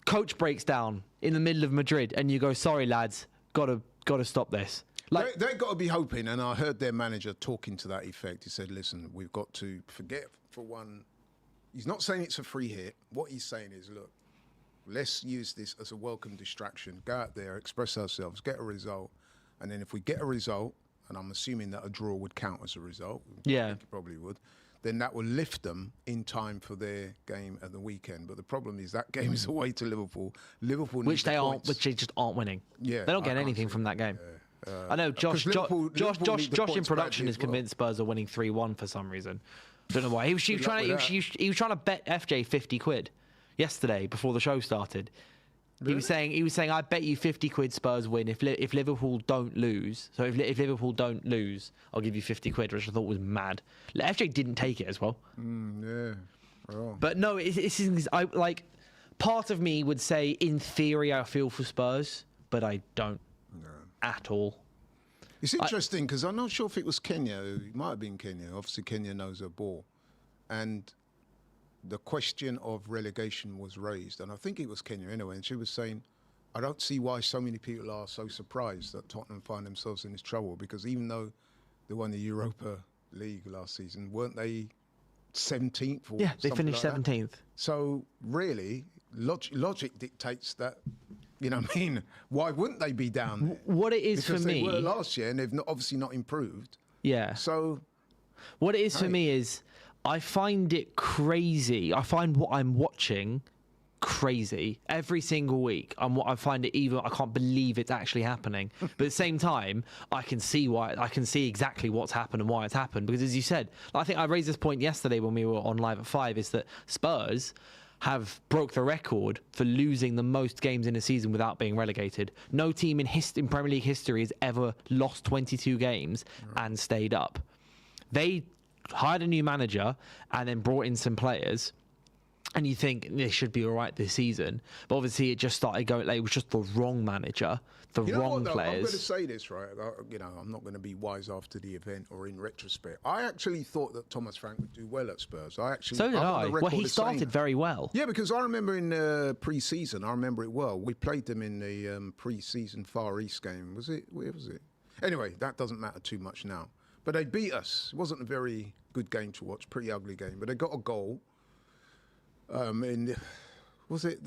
coach breaks down in the middle of Madrid and you go, sorry lads, gotta stop this. Like, they've got to be hoping, and I heard their manager talking to that effect. He said, listen, we've got to forget for one. He's not saying it's a free hit. What he's saying is, look, let's use this as a welcome distraction. Go out there, express ourselves, get a result. And then if we get a result, and I'm assuming that a draw would count as a result. Yeah. I think it probably would. Then that will lift them in time for their game at the weekend. But the problem is that game is away to Liverpool. Which they just aren't winning. Yeah. They don't get anything from that game. I know Josh in production is convinced Spurs are winning 3-1 for some reason. Don't know why. He was trying to bet FJ 50 quid yesterday before the show started. Really? He was saying I bet you 50 quid Spurs win if Liverpool don't lose. So if Liverpool don't lose, I'll give you 50 quid, which I thought was mad. FJ didn't take it as well. Yeah. Oh. But no, I like. Part of me would say in theory I feel for Spurs, but I don't at all. It's interesting because I'm not sure if it was Kenya. It might have been Kenya. Obviously, Kenya knows her ball, and the question of relegation was raised, and I think it was Kenya anyway, and she was saying, I don't see why so many people are so surprised that Tottenham find themselves in this trouble, because even though they won the Europa League last season, weren't they 17th? Or yeah, they finished like 17th. So really, logic dictates that, you know what I mean? Why wouldn't they be down there? What it is because for me... Because they were last year, and they've obviously not improved. Yeah. So... What it is for me is, I find it crazy. I find what I'm watching crazy every single week. I find it I can't believe it's actually happening. But at the same time, I can see exactly what's happened and why it's happened. Because as you said, I think I raised this point yesterday when we were on live at 5, is that Spurs have broke the record for losing the most games in a season without being relegated. No team in Premier League history has ever lost 22 games and stayed up. They hired a new manager and then brought in some players, and you think they should be all right this season. But obviously it just started going, like, it was just the wrong manager, the wrong players. I'm going to say this, right? I'm not going to be wise after the event or in retrospect. I actually thought that Thomas Frank would do well at Spurs. So did I. Well, he started very well. Yeah, because I remember in pre-season, I remember it well. We played them in the pre-season Far East game. Where was it? Anyway, that doesn't matter too much now. But they beat us. It wasn't a very good game to watch, pretty ugly game. But they got a goal. Was it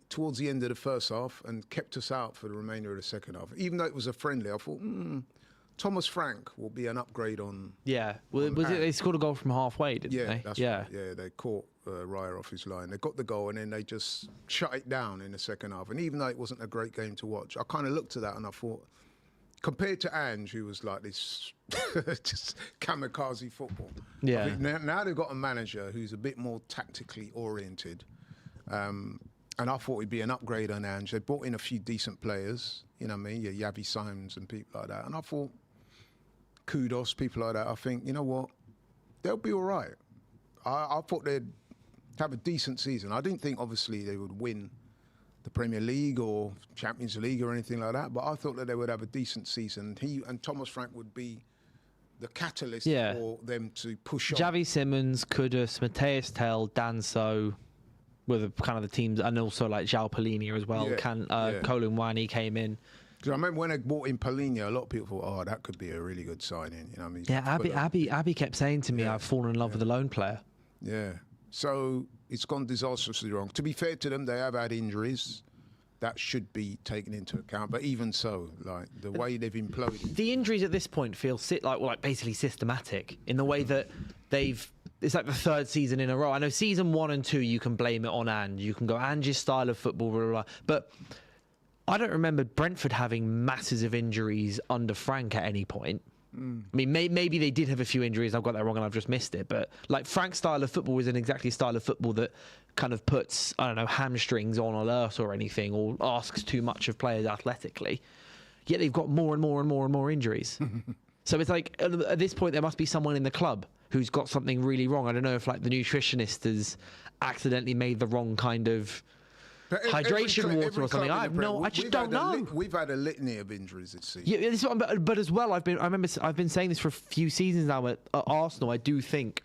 towards the end of the first half, and kept us out for the remainder of the second half. Even though it was a friendly, I thought, Thomas Frank will be an upgrade on. Yeah, they scored a goal from halfway, didn't they? That's right. Yeah, they caught Raya off his line. They got the goal, and then they just shut it down in the second half. And even though it wasn't a great game to watch, I kind of looked at that and I thought, compared to Ange, who was like this just kamikaze football. Yeah. I think now they've got a manager who's a bit more tactically oriented. And I thought he'd be an upgrade on Ange. They brought in a few decent players, you know what I mean? Yeah, Yavi Simons and people like that. And I thought, kudos, people like that. I think, you know what? They'll be all right. I thought they'd have a decent season. I didn't think, obviously, they would win the Premier League or Champions League or anything like that, but I thought that they would have a decent season. He and Thomas Frank would be the catalyst for them to push on. Javi Simons, Kudus, Mateus Tell, Danso were the kind of the teams, and also like João Palhinha as well. Colin Wani came in. Because I remember when they brought in Palhinha, a lot of people thought, "Oh, that could be a really good signing." You know what I mean? Yeah, Abby kept saying to me, "I've fallen in love with the lone player." Yeah. So it's gone disastrously wrong. To be fair to them, they have had injuries. That should be taken into account. But even so, like the way they've imploded. The injuries at this point feel basically systematic in the way that it's like the third season in a row. I know season 1 and 2, you can blame it on Ange. You can go Ange's style of football, blah, blah, blah. But I don't remember Brentford having masses of injuries under Frank at any point. I mean, maybe they did have a few injuries. I've got that wrong and I've just missed it. But like Frank's style of football isn't exactly a style of football that kind of puts, I don't know, hamstrings on alert or anything, or asks too much of players athletically. Yet they've got more and more and more and more injuries. So it's like at this point there must be someone in the club who's got something really wrong. I don't know if like the nutritionist has accidentally made the wrong kind of hydration water or something. I just don't know. We've had a litany of injuries this season. Yeah, but as well, I've been saying this for a few seasons now at Arsenal. I do think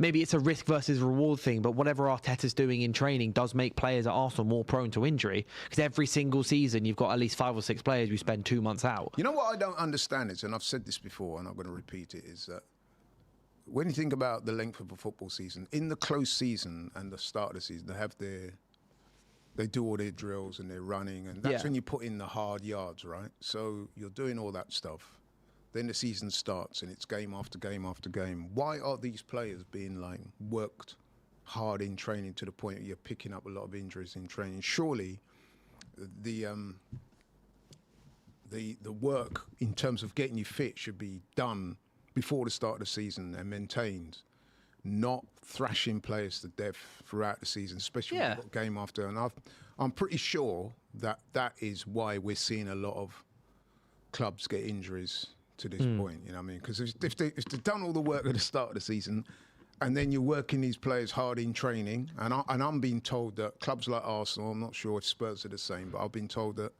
maybe it's a risk versus reward thing, but whatever Arteta's doing in training does make players at Arsenal more prone to injury, because every single season you've got at least 5 or 6 players who spend 2 months out. You know what I don't understand is, and I've said this before and I'm going to repeat it, is that when you think about the length of a football season, in the close season and the start of the season, they do all their drills and they're running, and that's when you put in the hard yards, right? So you're doing all that stuff. Then the season starts and it's game after game after game. Why are these players being like worked hard in training to the point that you're picking up a lot of injuries in training? Surely the work in terms of getting you fit should be done before the start of the season and maintained, not thrashing players to death throughout the season, especially when you've got game after. And I'm pretty sure that is why we're seeing a lot of clubs get injuries to this point. You know what I mean? Because if they've done all the work at the start of the season, and then you're working these players hard in training, and I'm being told that clubs like Arsenal, I'm not sure if Spurs are the same, but I've been told that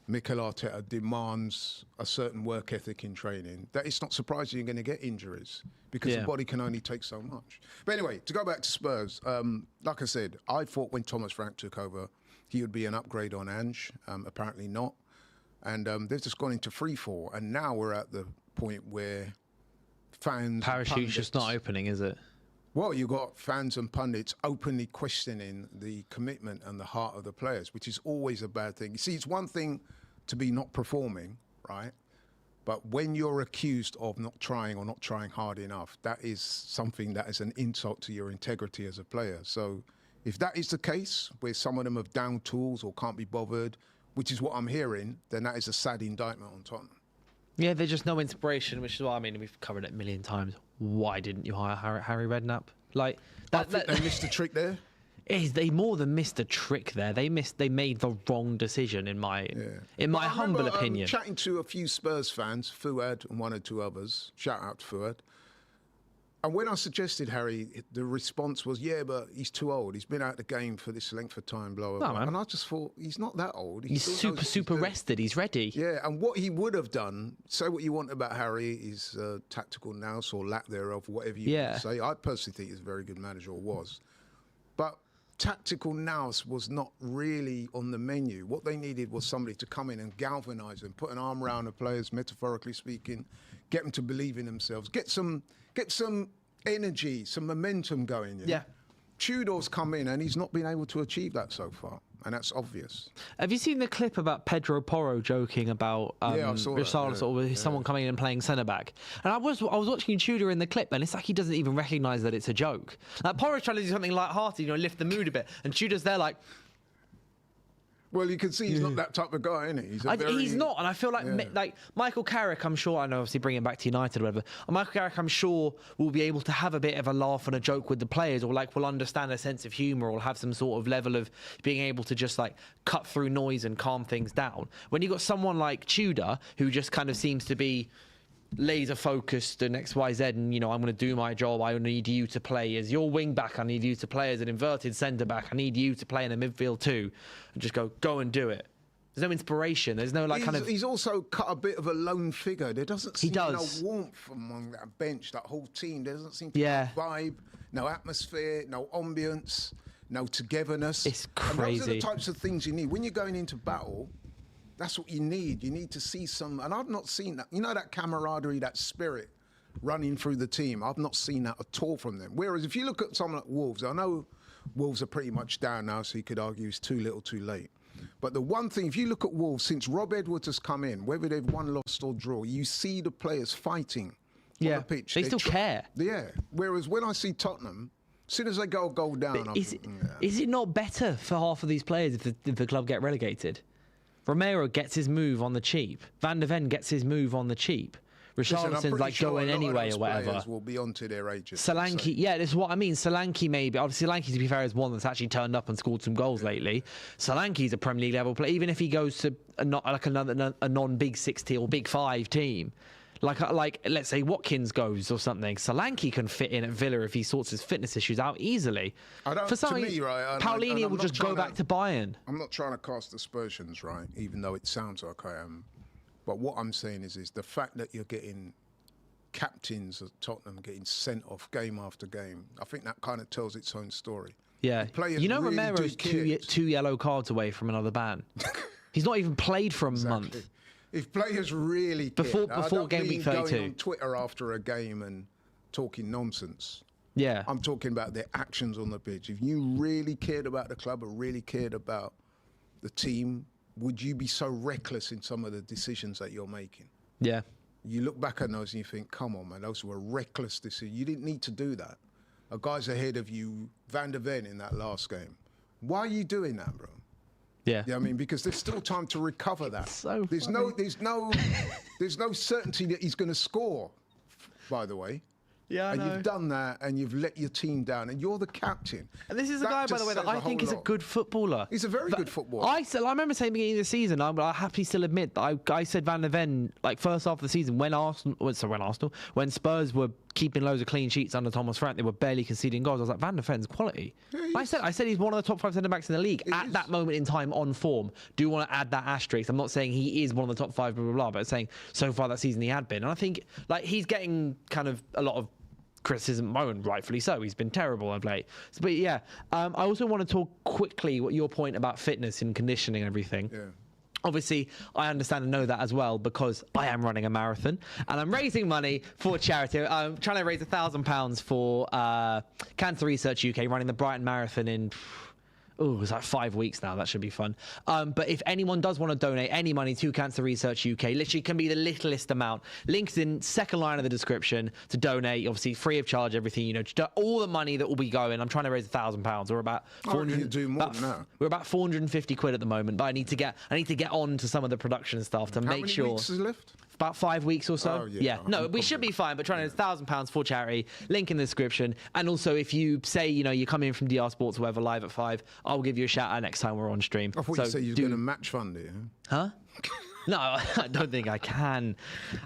Mikel Arteta demands a certain work ethic in training, that it's not surprising you're going to get injuries, because the body can only take so much. But anyway, to go back to Spurs, like I said, I thought when Thomas Frank took over, he would be an upgrade on Ange. Apparently not. And they've just gone into freefall. And now we're at the point where fans... Parachute's just not opening, is it? Well, you've got fans and pundits openly questioning the commitment and the heart of the players, which is always a bad thing. You see, it's one thing to be not performing, right? But when you're accused of not trying or not trying hard enough, that is something that is an insult to your integrity as a player. So If that is the case, where some of them have down tools or can't be bothered, which is what I'm hearing, then that is a sad indictment on Tottenham. Yeah, there's just no inspiration, which is why, I mean, we've covered it a million times. Why didn't you hire Harry Redknapp? Like, I think they missed a trick there. They more than missed a trick there. They made the wrong decision in my humble opinion. Chatting to a few Spurs fans, Fuad and one or two others. Shout out to Fuad. And when I suggested Harry, the response was, "Yeah, but he's too old. He's been out of the game for this length of time." Blah blah blah. Man. And I just thought he's not that old. He's super rested. He's ready. Yeah, and what he would have done, say what you want about Harry, is tactical nous or lack thereof, whatever you want to say. I personally think he's a very good manager, or was. But tactical nous was not really on the menu. What they needed was somebody to come in and galvanise them, put an arm around the players, metaphorically speaking, get them to believe in themselves, get some energy, some momentum going. Yeah. Tudor's come in and he's not been able to achieve that so far, and that's obvious. Have you seen the clip about Pedro Porto joking about someone coming in and playing centre back? And I was watching Tudor in the clip, and it's like he doesn't even recognise that it's a joke. Like Porto's trying to do something light-hearted, lift the mood a bit, and Tudor's there like. Well, you can see he's not that type of guy, isn't he? He's not, and I feel like Michael Carrick, I'm sure, I know obviously bringing him back to United or whatever, and Michael Carrick, I'm sure, will be able to have a bit of a laugh and a joke with the players, or will understand a sense of humour, or have some sort of level of being able to just cut through noise and calm things down. When you've got someone like Tudor, who just kind of seems to be laser focused and XYZ, and I'm going to do my job. I need you to play as your wing back. I need you to play as an inverted centre back. I need you to play in a midfield too, and just go and do it. There's no inspiration. There's no He's also cut a bit of a lone figure. There doesn't seem no warmth among that bench, that whole team. There doesn't seem to be no vibe, no atmosphere, no ambience, no togetherness. It's crazy. And those are the types of things you need when you're going into battle. That's what you need. You need to see some, and I've not seen that. That camaraderie, that spirit running through the team. I've not seen that at all from them. Whereas if you look at someone like Wolves, I know Wolves are pretty much down now, so you could argue it's too little too late. But the one thing, if you look at Wolves, since Rob Edwards has come in, whether they've won, lost or draw, you see the players fighting on the pitch. They still care. Yeah. Whereas when I see Tottenham, as soon as they go a goal down, is it not better for half of these players if the club get relegated? Romero gets his move on the cheap. Van de Ven gets his move on the cheap. Richarlison's going anyway or whatever. Will be onto their ages. Solanke, this is what I mean. Solanke maybe. Obviously, Solanke, to be fair, is one that's actually turned up and scored some goals lately. Solanke's a Premier League level player. Even if he goes to a non-Big 6 team or Big 5 team, like let's say Watkins goes or something, Solanke can fit in at Villa if he sorts his fitness issues out easily. Paulinho will just go back to Bayern. I'm not trying to cast aspersions, right? Even though it sounds like I am. But what I'm saying is the fact that you're getting captains of Tottenham getting sent off game after game, I think that kind of tells its own story. Yeah. Romero's two yellow cards away from another ban. He's not even played for a month. If players really cared, before game week 32, going on Twitter after a game and talking nonsense. Yeah. I'm talking about their actions on the pitch. If you really cared about the club or really cared about the team, would you be so reckless in some of the decisions that you're making? Yeah. You look back at those and you think, come on, man, those were reckless decisions. You didn't need to do that. A guy's ahead of you, Van de Ven, in that last game. Why are you doing that, bro? Yeah. I mean, because there's still time to recover that. There's no certainty that he's going to score, by the way. Yeah, I know. You've done that, and you've let your team down, and you're the captain. And this is a guy, by the way, that I think is a good footballer. He's a very good footballer. I remember saying at the beginning of the season, I happily still admit that I said Van de Ven, first half of the season, when Spurs were keeping loads of clean sheets under Thomas Frank, they were barely conceding goals. I was like, Van de Ven's quality. Yeah, I said he's one of the top 5 centre-backs in the league at that moment in time on form. Do you want to add that asterisk? I'm not saying he is one of the top 5, blah, blah, blah, but saying so far that season he had been. And I think he's getting kind of a lot of criticism, and rightfully so. He's been terrible of late. But yeah, I also want to talk quickly what your point about fitness and conditioning and everything. Yeah. Obviously, I understand and know that as well because I am running a marathon and I'm raising money for charity. I'm trying to raise £1,000 for Cancer Research UK, running the Brighton Marathon in Oh, it's like 5 weeks now. That should be fun. But if anyone does want to donate any money to Cancer Research UK, literally can be the littlest amount. Links in second line of the description to donate. Obviously, free of charge, everything. Just all the money that will be going. I'm trying to raise £1,000. We're about 400. Do more than that. We're about 450 quid at the moment. But I need to get on to some of the production stuff to make sure. How many weeks is left? About 5 weeks or so. Oh, yeah. No, we should be fine. But trying to £1,000 for charity. Link in the description. And also, if you say you're coming in from DR Sports, or whatever, live at 5, I'll give you a shout out next time we're on stream. I thought you said you were going to match fund it. Huh? No, I don't think I can.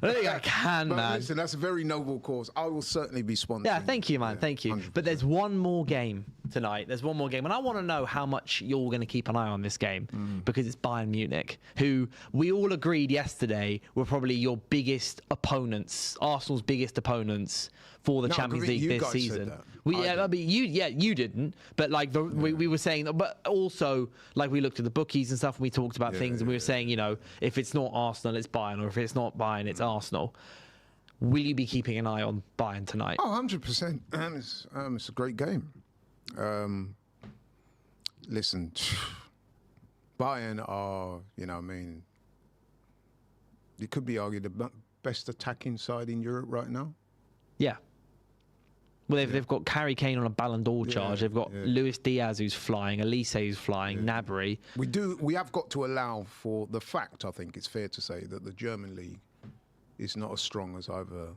Man. Listen, that's a very noble cause. I will certainly be sponsoring. Yeah, thank you, man. Thank you. 100%. But there's one more game tonight. There's one more game. And I want to know how much you're going to keep an eye on this game because it's Bayern Munich, who we all agreed yesterday were probably your biggest opponents, Arsenal's biggest opponents for the Champions League this season. You didn't. But we were saying that, but also we looked at the bookies and stuff and we talked about things and we were saying, if it's not Arsenal, it's Bayern, or if it's not Bayern, it's Arsenal. Will you be keeping an eye on Bayern tonight? Oh, 100%. It's a great game. Listen, Bayern are, it could be argued the best attacking side in Europe right now. Yeah. Well, they've got Harry Kane on a Ballon d'Or charge. They've got Luis Diaz who's flying, Elise who's flying, Gnabry. We have got to allow for the fact, I think it's fair to say, that the German league is not as strong as either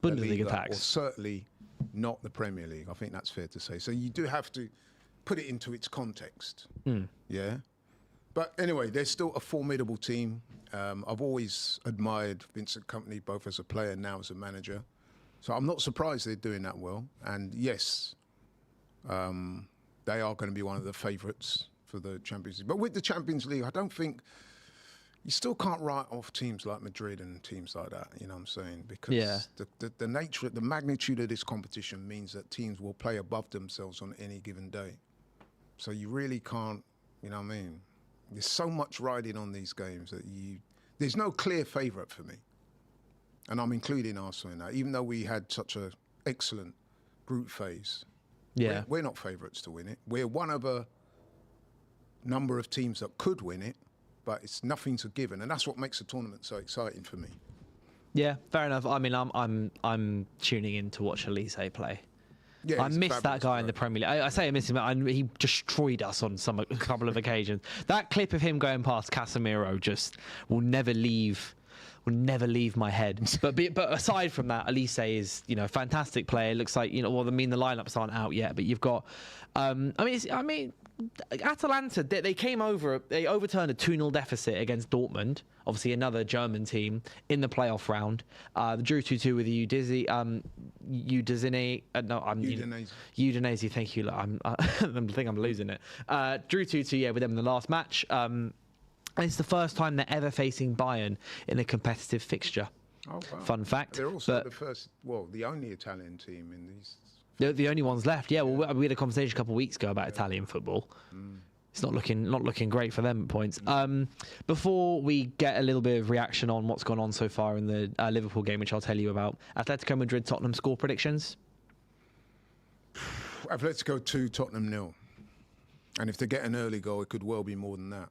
Bundesliga packs, or certainly not the Premier League. I think that's fair to say. So you do have to put it into its context. Yeah. But anyway, they're still a formidable team. I've always admired Vincent Kompany, both as a player and now as a manager. So I'm not surprised they're doing that well. And yes, they are going to be one of the favourites for the Champions League. But with the Champions League, I don't think you still can't write off teams like Madrid and teams like that. You know what I'm saying? Because the nature, the magnitude of this competition means that teams will play above themselves on any given day. So you really can't, you know what I mean? There's so much riding on these games that there's no clear favourite for me. And I'm including Arsenal in that, even though we had such an excellent group phase. Yeah. We're not favourites to win it. We're one of a number of teams that could win it, but it's nothing's a given. And that's what makes the tournament so exciting for me. Yeah, fair enough. I mean, I'm tuning in to watch Elise play. Yeah, I miss that guy in the Premier League. I say I miss him, but he destroyed us on a couple of occasions. That clip of him going past Casemiro just will never leave my head. But aside from that, Elise is a fantastic player. Looks like the lineups aren't out yet, but you've got Atalanta, they came over, they overturned a 2-0 deficit against Dortmund, obviously another German team, in the playoff round. Drew 2-2 with Udinese, thank you. I think I'm losing it. Drew 2-2, with them in the last match. And it's the first time they're ever facing Bayern in a competitive fixture. Oh, wow. Fun fact. They're also the only Italian team in these. They're the only ones left. Yeah, well, we had a conversation a couple of weeks ago about Italian football. It's not looking great for them at points. Before we get a little bit of reaction on what's gone on so far in the Liverpool game, which I'll tell you about, Atletico Madrid, Tottenham score predictions? Atletico 2, Tottenham 0. And if they get an early goal, it could well be more than that.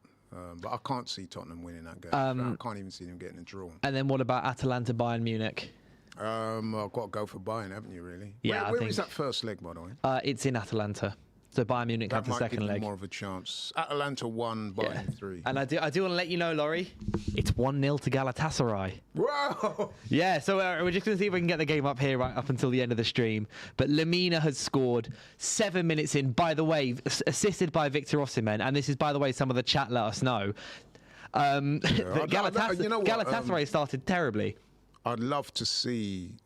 But I can't see Tottenham winning that game. I can't even see them getting a draw. And then what about Atalanta, Bayern Munich? I've got to go for Bayern, haven't you, really? Yeah, Where is that first leg, by the way? It's in Atalanta. So Bayern Munich have the second leg. That might give them more of a chance. Atalanta 1, Bayern 3. And I do want to let you know, Laurie, it's 1-0 to Galatasaray. Whoa! Yeah, so we're just going to see if we can get the game up here right up until the end of the stream. But Lamina has scored 7 minutes in, by the way, assisted by Victor Osimhen. And this is, by the way, some of the chat let us know. Galatasaray started terribly. I'd love to see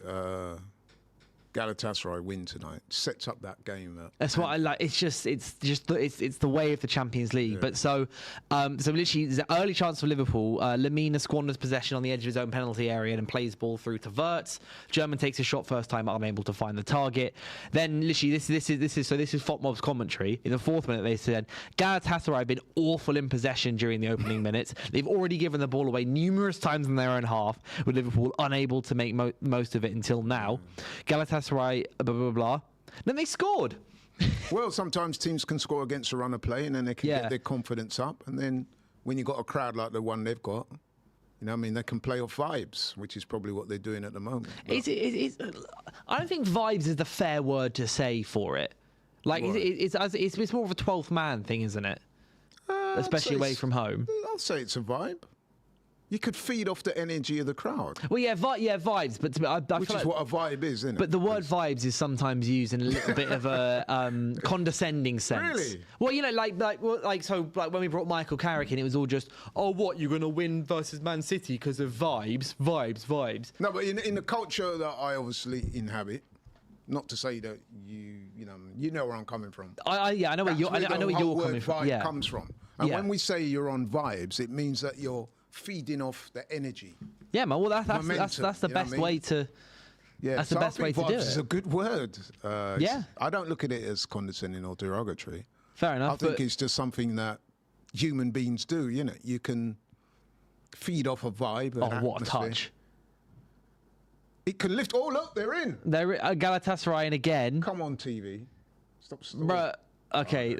Galatasaray win tonight. Sets up that game. That's what I like. It's the way of the Champions League. Yeah. But so literally, there's an early chance for Liverpool. Lamina squanders possession on the edge of his own penalty area and plays ball through to Wirtz. German takes a shot first time, unable to find the target. Then literally, this is Fotmob's commentary. In the 4th minute, they said Galatasaray have been awful in possession during the opening minutes. They've already given the ball away numerous times in their own half, with Liverpool unable to make most of it until now. Galatasaray, blah, blah, blah. Then they scored. Well, sometimes teams can score against a run of play and then they can get their confidence up. And then when you've got a crowd like the one they've got, you know what I mean, they can play off vibes, which is probably what they're doing at the moment. I don't think vibes is the fair word to say for it. Like, it's more of a 12th man thing, isn't it? Especially away from home. I'll say it's a vibe. You could feed off the energy of the crowd. Well, vibes, but I which feel is like, what a vibe is, isn't it? But the word vibes is sometimes used in a little bit of a condescending sense. Really? Well, you know, like when we brought Michael Carrick in, it was all just, oh, what, you're going to win versus Man City because of vibes. No, but in the culture that I obviously inhabit, not to say that you know where I'm coming from. I know where you're coming from. Vibe comes from. And when we say you're on vibes, it means that you're feeding off the energy. Yeah, man. Well, that's the best way to. Yeah, that's the best way to do it. It's a good word. Yeah. I don't look at it as condescending or derogatory. Fair enough. I think it's just something that human beings do. You know, you can feed off a vibe. What a touch! It can lift. Oh, look, they're in. They're Galatasaray again. Come on, TV. Stop. Bruh. Okay,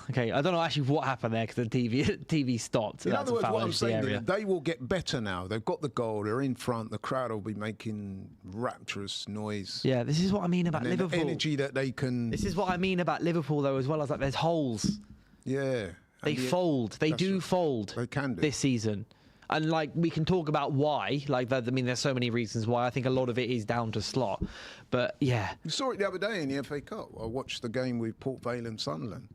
okay. I don't know actually what happened there because the TV stopped. In other words, what I'm saying is they will get better now. They've got the goal. They're in front. The crowd will be making rapturous noise. Yeah, this is what I mean about Liverpool. The energy that they can. This is what I mean about Liverpool, though, as well as like there's holes. Yeah. They fold. They do fold. They can do this season. And like we can talk about why, like I mean, there's so many reasons why. I think a lot of it is down to slot, but yeah. You saw it the other day in the FA Cup. I watched the game with Port Vale and Sunderland.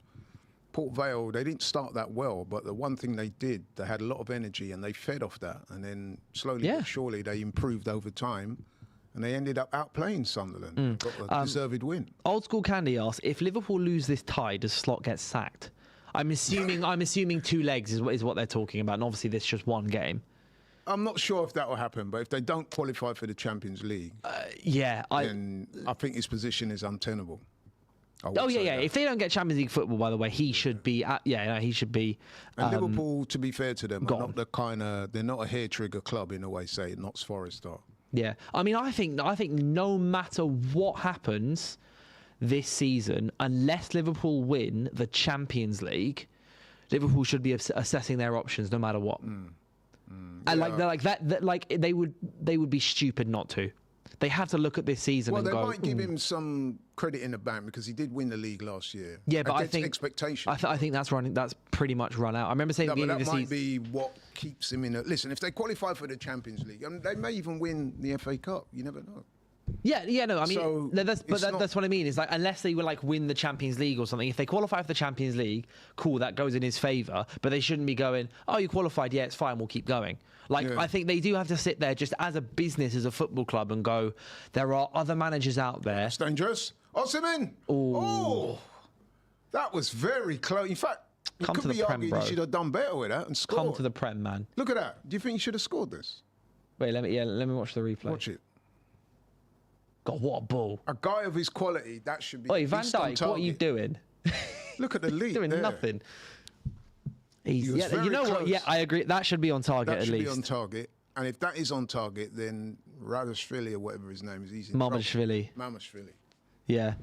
Port Vale, they didn't start that well, but the one thing they did, they had a lot of energy and they fed off that, and then slowly but surely they improved over time. And they ended up outplaying Sunderland. Got a deserved win. Old School Candy asks, if Liverpool lose this tie, does Slot get sacked? I'm assuming 2 legs is what they're talking about, and obviously this is just one game. I'm not sure if that will happen, but if they don't qualify for the Champions League, then I think his position is untenable. If they don't get Champions League football, by the way, he should be. He should be. And Liverpool, to be fair to them, are not the they're not a hair trigger club in a way. Say Notts Forest are. Yeah, I mean, I think no matter what happens this season, unless Liverpool win the Champions League, Liverpool should be assessing their options no matter what. And they would be stupid not to. They have to look at this season and go. Well, they might give him some credit in the bank because he did win the league last year. Yeah, but I think expectations. I think that's pretty much run out. I remember saying at the beginning of the season. That might be what keeps him in. Listen, if they qualify for the Champions League, they may even win the FA Cup. You never know. No, I mean, that's what I mean. It's like, unless they will win the Champions League or something, if they qualify for the Champions League, cool, that goes in his favour, but they shouldn't be going, oh, you qualified, yeah, it's fine, we'll keep going. I think they do have to sit there just as a business, as a football club, and go, there are other managers out there. That's dangerous. Osimhen! Oh, that was very close. In fact, it could be argued he should have done better with that and scored. Come to the Prem, man. Look at that. Do you think he should have scored this? Wait, let me watch the replay. Watch it. God, what a ball. A guy of his quality, that should be. Oi, Van Dijk, what are you doing? Look at the lead. Doing nothing. You know what? Yeah, I agree. That should be on target at least. That should be on target. And if that is on target, then Radishvili or whatever his name is, he's in Mamashvili. Yeah.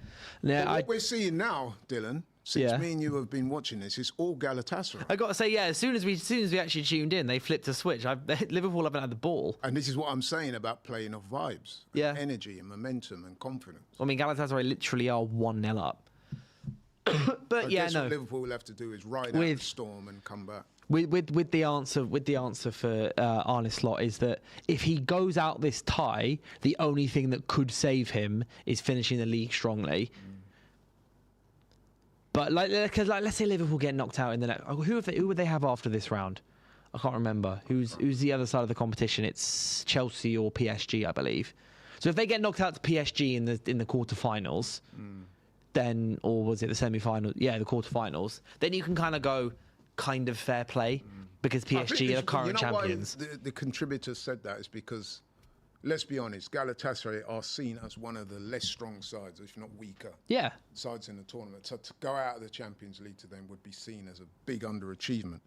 Now, what we're seeing now, Dylan, since me and you have been watching this, it's all Galatasaray. I got to say, as soon as we actually tuned in, they flipped a switch. Liverpool haven't had the ball. And this is what I'm saying about playing off vibes, and energy and momentum and confidence. I mean, Galatasaray literally are 1-0 up. But what Liverpool will have to do is ride out the storm and come back. With the answer for Arne Slot is that if he goes out this tie, the only thing that could save him is finishing the league strongly. But because let's say Liverpool get knocked out in the next, who would they have after this round? I can't remember. Who's the other side of the competition? It's Chelsea or PSG, I believe. So if they get knocked out to PSG in the quarterfinals, then, or was it the semi-final? Yeah, the quarterfinals. Then you can kind of go kind of fair play because PSG are the current champions. Why the contributors said that is because, let's be honest, Galatasaray are seen as one of the less strong sides, if not weaker, sides in the tournament. So to go out of the Champions League to them would be seen as a big underachievement.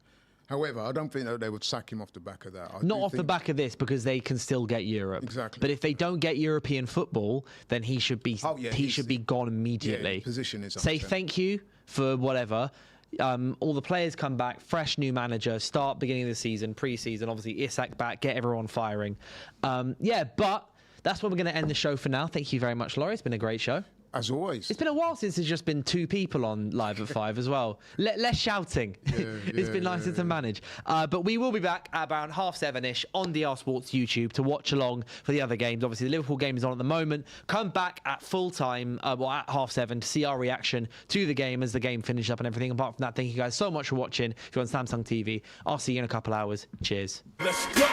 However, I don't think that they would sack him off the back of that. Not off the back of this, because they can still get Europe. Exactly. But if they don't get European football, then he should be should be gone immediately. Yeah, his position is Say upset. thank you for whatever. All the players come back, fresh new manager, start beginning of the season, pre-season, obviously Isak back, get everyone firing. But that's where we're going to end the show for now. Thank you very much, Laurie. It's been a great show. As always. It's been a while since there's just been 2 people on Live at 5 as well. Less shouting. It's been nicer to manage. But we will be back at around 7:30ish on DR Sports YouTube to watch along for the other games. Obviously, the Liverpool game is on at the moment. Come back at full time, at 7:30 to see our reaction to the game as the game finishes up and everything. Apart from that, thank you guys so much for watching. If you're on Samsung TV, I'll see you in a couple hours. Cheers. Let's go.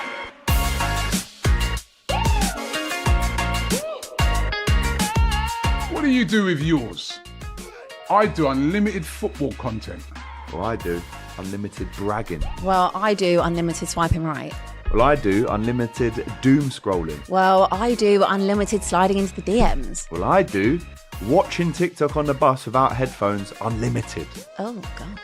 What do you do with yours? I do unlimited football content. Well, I do unlimited bragging. Well, I do unlimited swiping right. Well, I do unlimited doom scrolling. Well, I do unlimited sliding into the DMs. Well, I do watching TikTok on the bus without headphones unlimited. Oh, God.